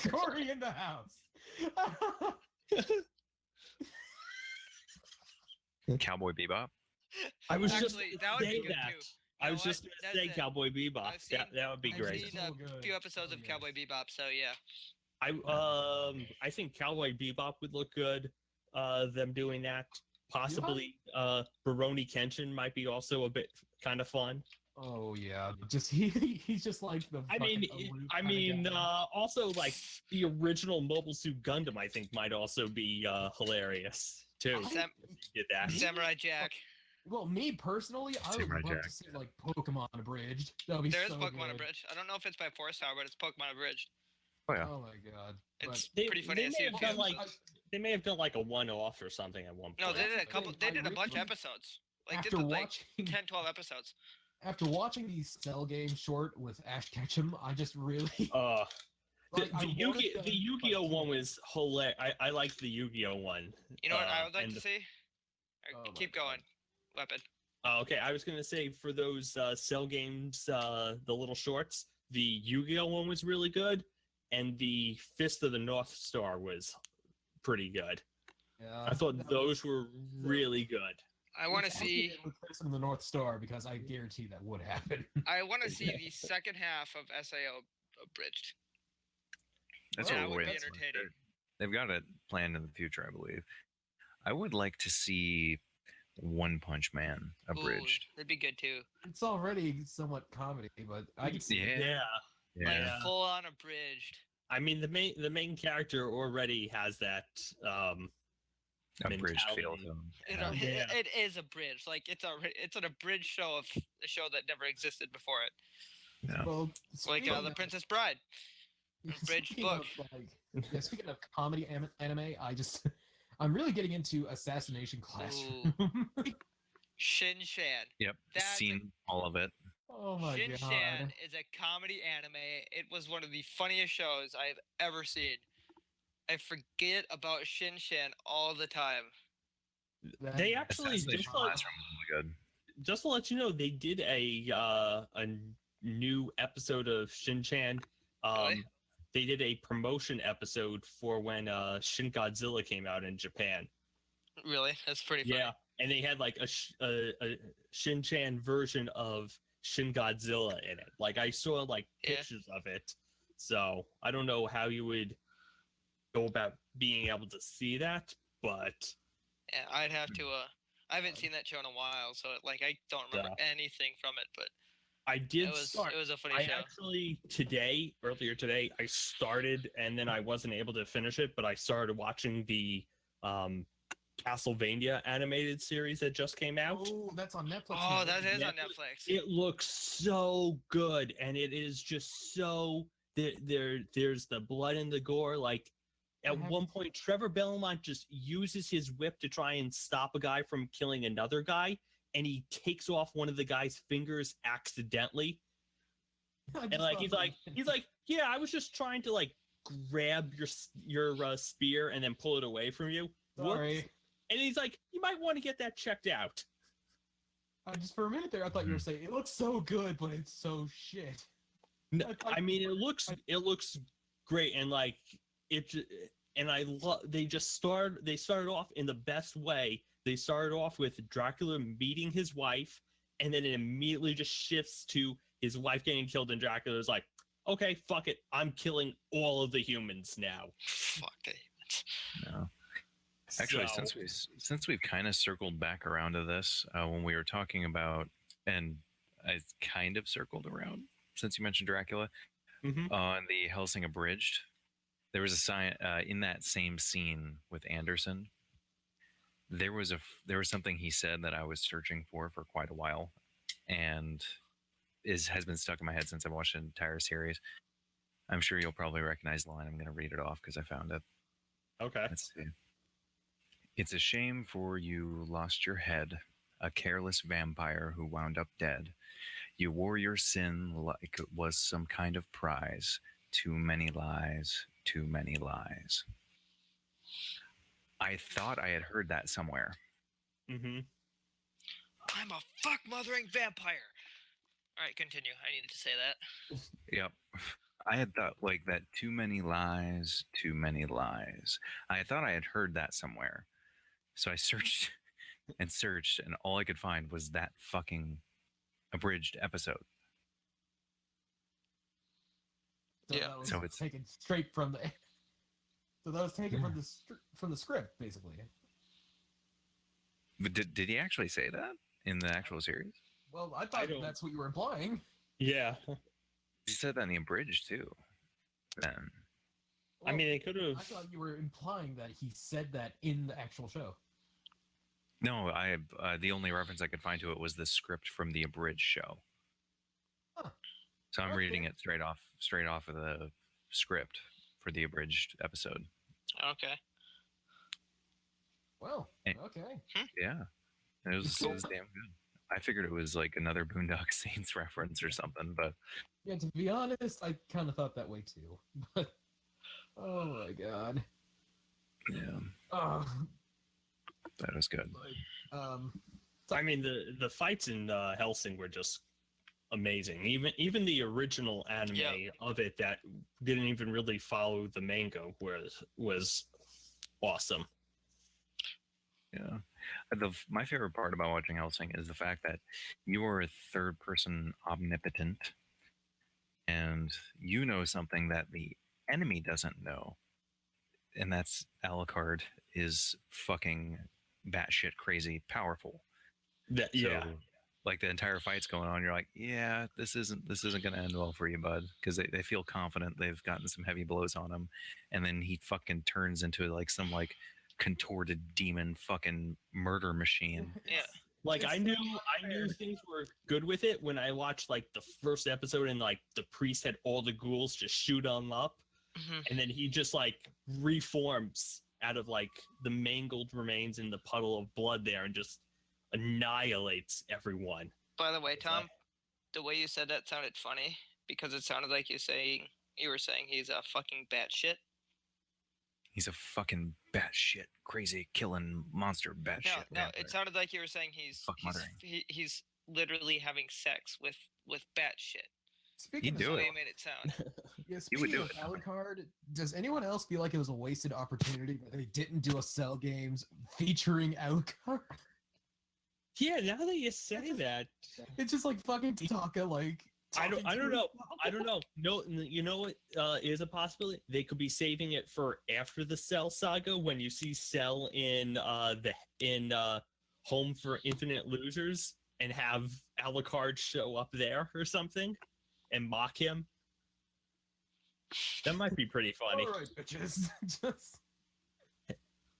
Corey in the house. Cowboy Bebop. I was Actually, just that gonna would be say good that. too. I You was know just what? gonna That's say it. Cowboy Bebop. I've seen- That would be I've great. seen seen so a good. few episodes Oh, of yes. Cowboy Bebop, so yeah. I think Cowboy Bebop would look good. Them doing that. Possibly Baroni Kenshin might be also a bit kind of fun. Oh yeah, just he's just like the. I mean, also like the original Mobile Suit Gundam, I think might also be hilarious too. Sam- If you did that. Samurai Jack. Well, me personally, I would Samurai love Jack, to see like Pokemon abridged. That would be There is so Pokemon good. Abridged. I don't know if it's by 4-Star, but it's Pokemon Abridged. Oh yeah. Oh my god. It's They- pretty funny they to see may a have few done, like, episodes. They may have done like a one-off or something at one point. No, they did a That's the couple. thing, They I did a bunch of really- episodes. Like after they did like watching 10, 12 episodes. after watching the Cell game short with Ash Ketchum, I just really The, I the, wanted Yu-Gi- them the to, Yu-Gi-Oh like, one was hilarious. I like the Yu-Gi-Oh one. You know what I would like and to the- see? Oh my Keep God. going. Weapon. Okay, I was gonna say for those Cell games, the little shorts, the Yu-Gi-Oh one was really good, and the Fist of the North Star was pretty good. yeah, I thought that those was- were really good. I want to It's see. actually with Crimson the North Star because I guarantee that would happen. I want to see the second half of SAO abridged. That's That what would we're be waiting for. entertaining. They've got it planned in the future, I believe. I would like to see One Punch Man abridged. Ooh, that'd be good too. It's already somewhat comedy, but I can see it. Yeah. Yeah. Like Yeah. full on abridged. I mean, the main character already has that. Abridged feel mentality. to them. You Yeah. know, Yeah. it is abridged. Like it's an abridged show of a show that never existed before it. Yeah. Well, Like speaking The of- Princess Bride. abridged speaking book. of, like, speaking of comedy anime, I'm really getting into Assassination Classroom. Shin Shan. Yep. That's a- Seen all of it. Oh my Shin god. Shan is a comedy anime. It was one of the funniest shows I've ever seen. I forget about Shin Shan all the time. That- They actually Assassination just like, Classroom is really good. just to let you know, they did a new episode of Shin-Chan. Really? They did a promotion episode for when Shin Godzilla came out in Japan. Really? That's pretty funny. Yeah, and they had like a Shin-Chan version of Shin Godzilla in it. Like I saw like Yeah. pictures of it, so I don't know how you would go about being able to see that, but Yeah, I'd have to. I haven't seen that show in a while, so like I don't remember anything from it. But I did it was start. it was a funny I show. actually earlier today, I started and then I wasn't able to finish it, but I started watching the Castlevania animated series that just came out. Oh, that's on Netflix. Oh, now. that is on Netflix. Netflix. It looks so good, and it is just so there's the blood and the gore. Like I at haven't one seen- point, Trevor Belmont just uses his whip to try and stop a guy from killing another guy, and he takes off one of the guy's fingers accidentally. I And just like thought he's like, yeah, I was just trying to like grab your spear and then pull it away from you. Sorry. Whoops. And he's like, you might want to get that checked out. I just for a minute there, I thought you were saying it looks so good, but it's so shit. No, I mean, it looks great, and like it, and I love. They started off in the best way. They started off with Dracula meeting his wife, and then it immediately just shifts to his wife getting killed, and Dracula's like, okay, fuck it, I'm killing all of the humans now. Fuck the humans. No. Actually, So- since we've kind of circled back around to this, when we were talking about, and I kind of circled around since you mentioned Dracula Mhm. on the Helsing Abridged, there was a sign in that same scene with Anderson. There was something he said that I was searching for quite a while, and has been stuck in my head since I watched the entire series. I'm sure you'll probably recognize the line. I'm going to read it off because I found it. Okay. Let's see. It's a shame for you lost your head, a careless vampire who wound up dead. You wore your sin like it was some kind of prize. Too many lies, too many lies. I thought I had heard that somewhere. Mm-hmm. I'm a fuck mothering vampire. All right, continue. I needed to say that. Yep. I had thought like that too many lies, too many lies. I thought I had heard that somewhere. So I searched and searched, and all I could find was that fucking abridged episode. So Yeah. that was So it's- taken straight from the. So that was taken from the script, basically. But did he actually say that in the actual series? Well, I thought don't- that's what you were implying. Yeah. He said that in the abridged too. Then I Well, mean, it could I have. thought you were implying that he said that in the actual show. no, I the only reference I could find to it was the script from the abridged show. Huh. So I'm Okay. reading it straight off of the script for the abridged episode. Okay. Well, And- okay. Yeah, it was damn good. I figured it was like another Boondock Saints reference or something, but Yeah, to be honest, I kind of thought that way too. But oh my god. yeah, Oh, that was good. um, I mean, the fights in Helsing were just amazing. Even the original anime Yeah. of it that didn't even really follow the manga was awesome. Yeah, my favorite part about watching Helsing is the fact that you are a third person omnipotent, and you know something that the enemy doesn't know, and that's Alucard is fucking batshit crazy powerful. Yeah. So, like the entire fight's going on, you're like, yeah, this isn't gonna end well for you, bud, because they feel confident they've gotten some heavy blows on him, and then he fucking turns into like some like contorted demon fucking murder machine. Yeah. Like It's I knew things were good with it when I watched like the first episode and like the priest had all the ghouls just shoot him up, hmm and then he just like reforms out of like the mangled remains in the puddle of blood there and just annihilates everyone. By the way, It's Tom, like- the way you said that sounded funny because it sounded like you were saying he's a fucking batshit. He's a fucking batshit crazy killing monster batshit. No, vampire. it sounded like you were saying Fuck muttering. he's literally having sex with batshit. speaking He'd of do That's the it. way you made it sound. Yeah, He would speaking do of it. Alucard, does anyone else feel like it was a wasted opportunity that they didn't do a Cell Games featuring Alucard? Yeah, now that you say that, It's just like fucking Taka, like. I don't talking to know. himself. I don't know. No, you know what is a possibility? They could be saving it for after the Cell saga when you see Cell in Home for Infinite Losers and have Alucard show up there or something and mock him. That might be pretty funny. All right, bitches. Just.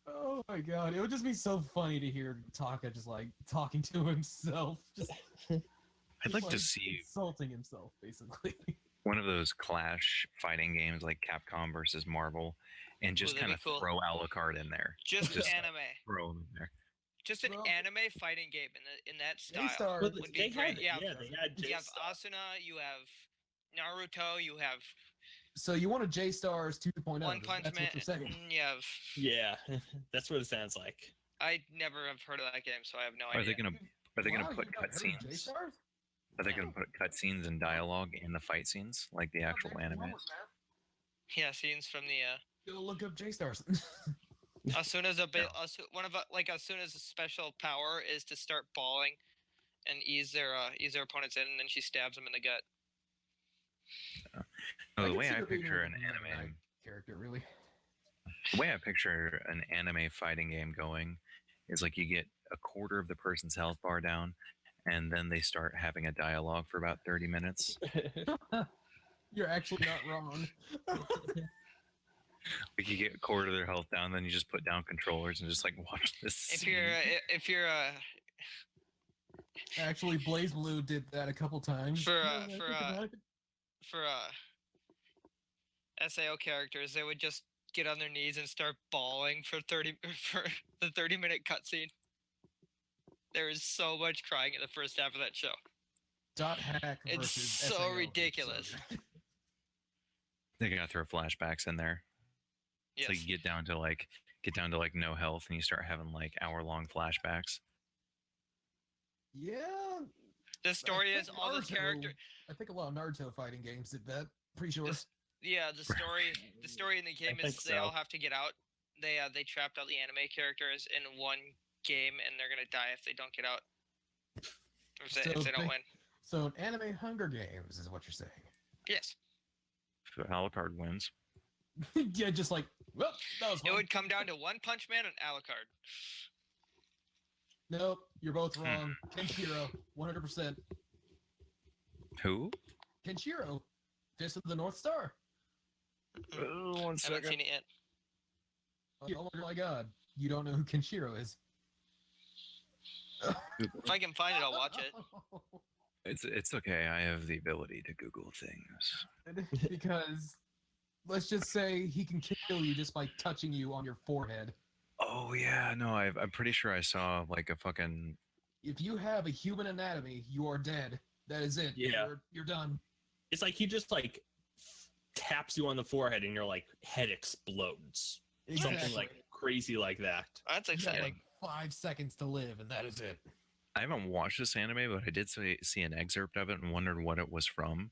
Oh my god, it would just be so funny to hear Taka just like talking to himself, just I'd like to like, see insulting himself, basically. one of those Clash fighting games like Capcom versus Marvel, and just that'd kind be of cool. throw Alucard in there. Just Just- anime. Throw him in there. just an Well, anime fighting game in that style J-Star But would be they great. had, Yeah, they had you have J-Star. Asuna, you have Naruto, you have So you want a J-Stars 2.0? One Punch That's Man, what you're saying. you have. Yeah, that's what it sounds like. I never have heard of that game, so I have no Are they idea. gonna Wow, put you've not heard of cutscenes? J-Stars? Are they No. gonna put cutscenes and dialogue in the fight scenes like the actual anime? Yeah, scenes from the Go look up J-Stars. Asuna's one of like Asuna's special power is to start bawling and ease their opponents in, and then she stabs them in the gut. No, the can way see I her being picture like an a Meta Knight anime, character, really. the way I picture an anime fighting game going is like you get a quarter of the person's health bar down, and then they start having a dialogue for about 30 minutes. You're actually not wrong. Like you get a quarter of their health down, then you just put down controllers and just like watch this. If scene. you're Actually, Blaze Blue did that a couple times. For, Now that I for, think about it. for SAO characters, they would just get on their knees and start bawling for the 30-minute cutscene. There is so much crying in the first half of that show. Dot hack It's versus so SAO. ridiculous. So They gotta throw flashbacks in there. Yes. So you get down to like no health, and you start having like hour-long flashbacks. yeah. The story I is think all those Naruto- characters. I think a lot of Naruto fighting games did that. Pretty sure. This- Yeah, the story in the game is think they all so. have to get out. They trapped all the anime characters in one game, and they're gonna die if they don't get out. If they don't win. So an anime Hunger Games is what you're saying. Yes, So Alucard wins. Yeah, just like, well, that was it fun. would come down to One Punch Man and Alucard. Nope, you're both wrong. Kenshiro, 100%. Who? Kenshiro, Fist of the North Star. One Haven't second. seen it yet. Oh my god, you don't know who Kenshiro is. If I can find it, I'll watch it. It's okay. I have the ability to Google things. Because let's just say he can kill you just by touching you on your forehead. Oh yeah, no, I'm pretty sure I saw like a fucking. If you have a human anatomy, you are dead. That is it. Yeah. You're done. It's like he just like taps you on the forehead and your like head explodes. Something like crazy like that. That's You got exciting. like 5 seconds to live, and that is it. I haven't watched this anime, but I did see an excerpt of it and wondered what it was from.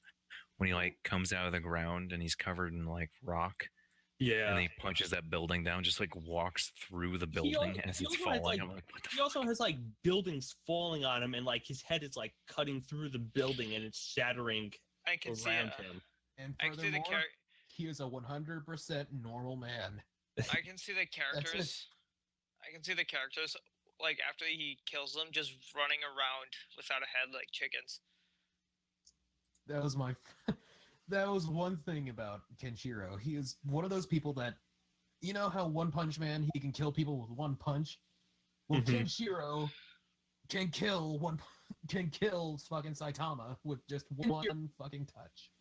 When he like comes out of the ground and he's covered in like rock, Yeah. and he punches that building down, just like walks through the building as he it's also has, falling. like- I'm like, what the He also has like buildings falling on him, and like his head is like cutting through the building, and it's shattering I can see around it. him. And I can see the furthermore, he is a 100% normal man. I can see the characters. I can see the characters like after he kills them, just running around without a head like chickens. That was my. That was one thing about Kenshiro. He is one of those people that, you know how One Punch Man, he can kill people with one punch. Well, Mhm. Kenshiro can kill fucking Saitama with just one fucking touch.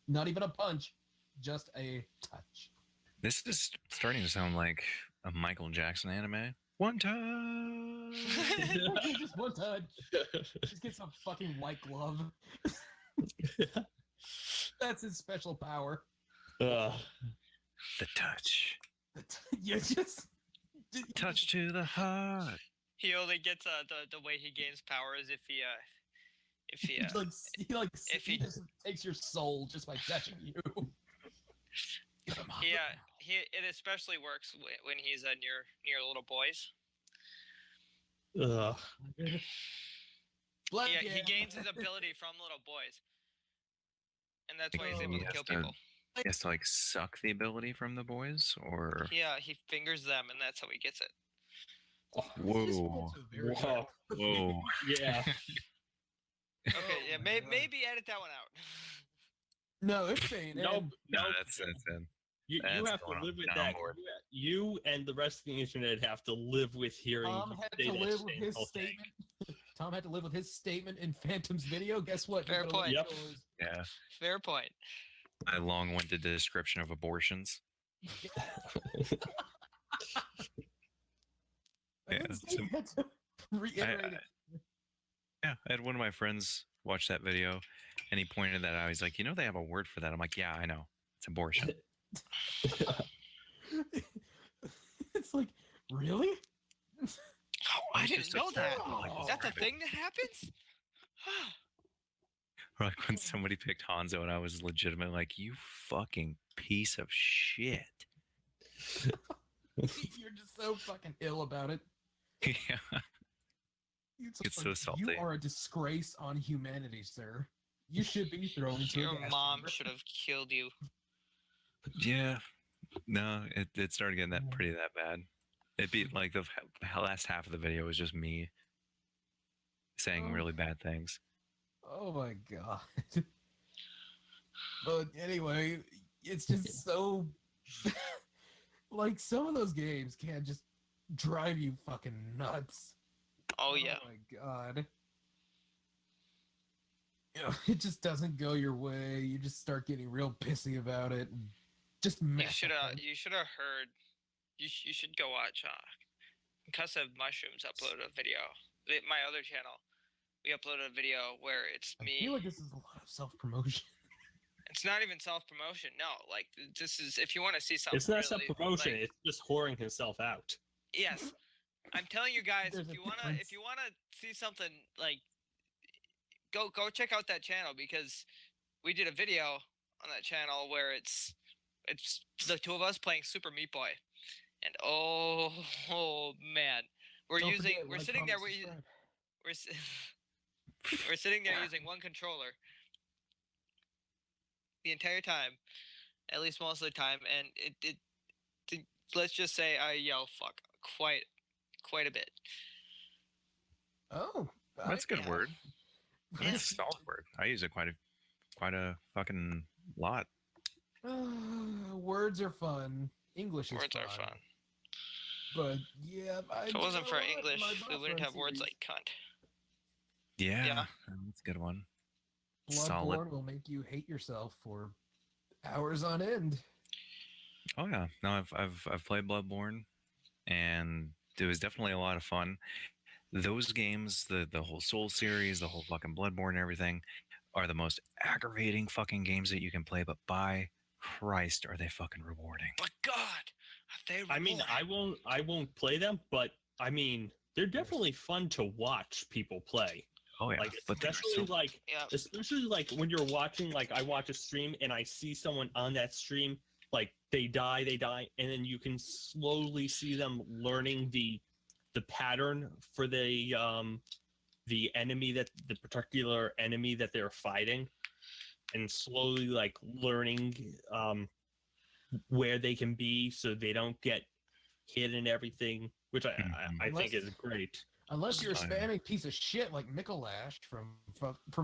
Not even a punch, just a touch. This is starting to sound like a Michael Jackson anime. One time. Just one touch. Just get some fucking white glove. That's his special power. Ugh. The touch. Yeah, just Touch to the heart. He only gets the way he gains power is if he If he he- just takes your soul just by touching you. it especially works when he's near little boys. Ugh. He gains his ability from little boys, and that's why he's able He to has kill to- people. He has to like suck the ability from the boys, or Yeah, he fingers them, and that's how he gets it. whoa, Whoa. whoa. Yeah. Okay, yeah, maybe edit that one out. No, it's saying No, No, no. that's it. You that's have to going on live with the that. downboard. You and the rest of the internet have to live with hearing. Tom you had say to that live with same his whole thing. statement. Tom had to live with his statement in Phantom's video. Guess what? Fair You gotta live point. Yep. with yours. Yeah, Fair point. I long-winded description of abortions. I Yeah, didn't say so- he had to- Reiterate it. Yeah, I had one of my friends watch that video, and he pointed that out. He's like, they have a word for that. I'm like, yeah, I know. It's abortion. It's like, really? Oh, I It's didn't just know that. like, Is that the describe it. thing that happens? Or like when somebody picked Hanzo, and I was legitimate like, you fucking piece of shit. You're just so fucking ill about it. Yeah. It's so salty. You are a disgrace on humanity, sir. You should be thrown into a Your gas mom chamber. should have killed you. Yeah. No, it started getting that bad. It beat like the last half of the video was just me saying Oh. really bad things. Oh my god. But anyway, it's just so like some of those games can just drive you fucking nuts. Oh yeah. Oh my god. It just doesn't go your way. You just start getting real pissy about it. And just You mess should up. have. You should have heard. You should go watch. Concussive Mushrooms uploaded a video. My other channel, we uploaded a video where it's I me. feel like this is a lot of self-promotion. It's not even self-promotion. No, like this is if you want to see something. It's not really, self-promotion. like- It's just whoring himself out. Yes, I'm telling you guys, There's if a you wanna difference. if you wanna see something like, go check out that channel because we did a video on that channel where it's the two of us playing Super Meat Boy, and oh man, we're Don't using forget, we're like, sitting there comment, we subscribe. we're s- we're sitting there using one controller the entire time, at least most of the time, and let's just say I yell fuck quite a bit. Oh, That's a good Yeah. word. Yeah. That's a solid word. I use it quite a fucking lot. Words are fun. English is Words fun. are fun. But yeah, If it wasn't for English, we wouldn't have words like cunt. Yeah, Yeah. that's a good one. Bloodborne Solid. will make you hate yourself for hours on end. Oh yeah, no, I've played Bloodborne, and it was definitely a lot of fun. Those games, the whole Soul series, the whole fucking Bloodborne and everything, are the most aggravating fucking games that you can play. But by Christ, are they fucking rewarding? But God, are they I mean, rewarding? I won't play them, but I mean, they're definitely fun to watch people play. Oh yeah, Like but they're Yeah. especially like when you're watching, like I watch a stream and I see someone on that stream, like they die, and then you can slowly see them learning the pattern for the enemy, that the particular enemy that they're fighting, and slowly like learning where they can be so they don't get hit and everything, which I think is great. Unless you're a Oh, yeah. spamming piece of shit like Mikolash from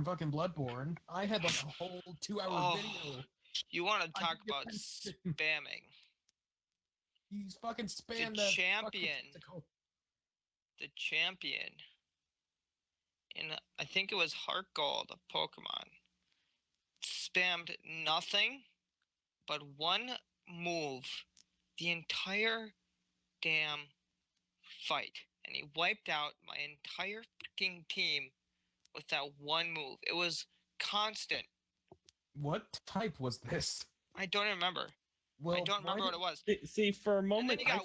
fucking Bloodborne. I had like a whole 2-hour Oh, video. You want to I talk can about get- spamming? He's fucking spammed The that champion. fucking tentacle. The champion in I think it was Heart Gold of Pokemon spammed nothing but one move the entire damn fight, and he wiped out my entire fucking team with that one move. It was constant. What type was this? I don't remember. Well, I don't remember what it was. See, for a moment, you got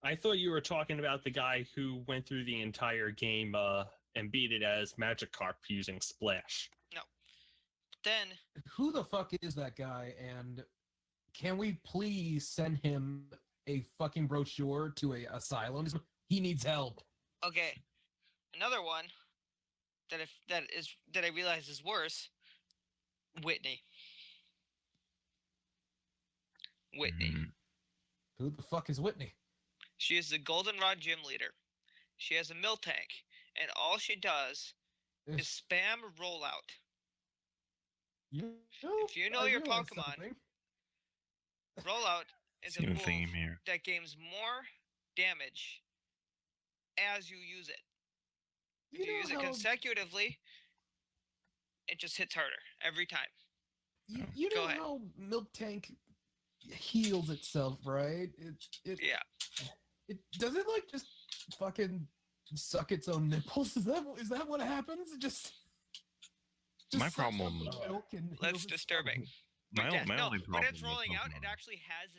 I thought you were talking about the guy who went through the entire game and beat it as Magikarp using Splash. Then Who the fuck is that guy? And can we please send him a fucking brochure to a asylum? He needs help. okay, another one that I realize is worse. Whitney. Mm. Who the fuck is Whitney? She is the Goldenrod gym leader. She has a mill tank, and all she does is spam rollout. If you know I your realized Pokemon, something. rollout is a Same move theme here. that gains more damage as you use it. If you use it consecutively, it just hits harder every time. You Go know ahead. how Milk Tank heals itself, right? Yeah. It does it like just fucking suck its own nipples? Is that what happens? Just My sucks on problem- the milk and That's heals itself. disturbing. My, But yeah, my no, only problem when it's with rolling out, it Pokemon- actually has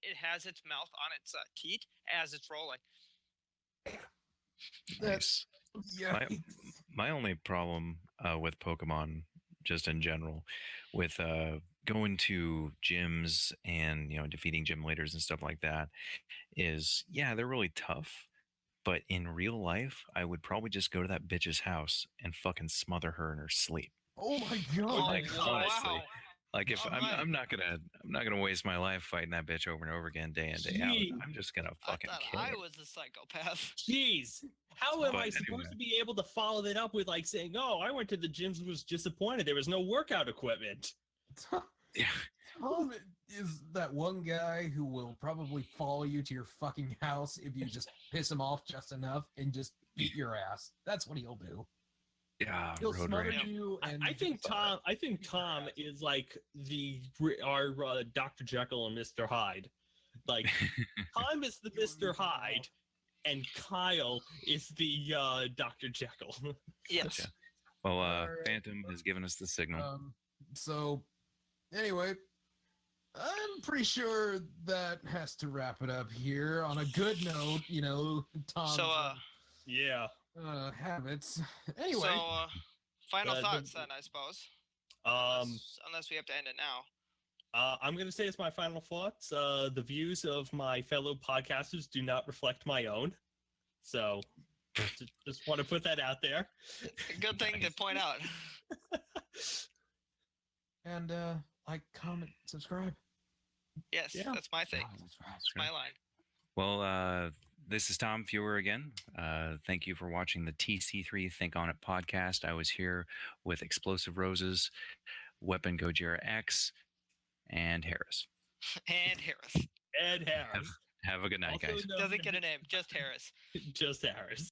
it has its mouth on its teat as it's rolling. Nice. Yeah. My only problem with Pokemon, just in general, with going to gyms and defeating gym leaders and stuff like that, is they're really tough. But in real life, I would probably just go to that bitch's house and fucking smother her in her sleep. Oh my Oh, god. Like, honestly. wow. Like if I'm Alright. not gonna waste my life fighting that bitch over and over again, day in day out. Gee. I'm just gonna I fucking thought kill I her. was a psychopath. Jeez, how am But I supposed anyway. to be able to follow that up with like saying, "Oh, I went to the gyms and was disappointed. There was no workout equipment." Yeah. Tom is that one guy who will probably follow you to your fucking house if you just piss him off just enough and just beat your ass. That's what he'll do. Yeah, He'll road smother rage. you and I think Tom is like our Dr. Jekyll and Mr. Hyde. Like Tom is the Mr. Hyde, and Kyle is the Dr. Jekyll. Yes. Gotcha. Well, Alright. Phantom has given us the signal. So anyway, I'm pretty sure that has to wrap it up here on a good note, Tom's So Yeah. habits. Anyway, so final the- thoughts then, I suppose. Unless we have to end it now. I'm going to say as my final thoughts, the views of my fellow podcasters do not reflect my own. So just want to put that out there. Good thing to point out. and like, comment, subscribe. Yes, Yeah. that's my thing. That's my line. Well, this is Tom Fewer again. Thank you for watching the TC3 Think On It podcast. I was here with Explosive Roses, Weapon Gojira X, and Harris. And Harris. Ed Harris. Have a good night, Also guys. known Doesn't get a name, just Harris. as just Harris.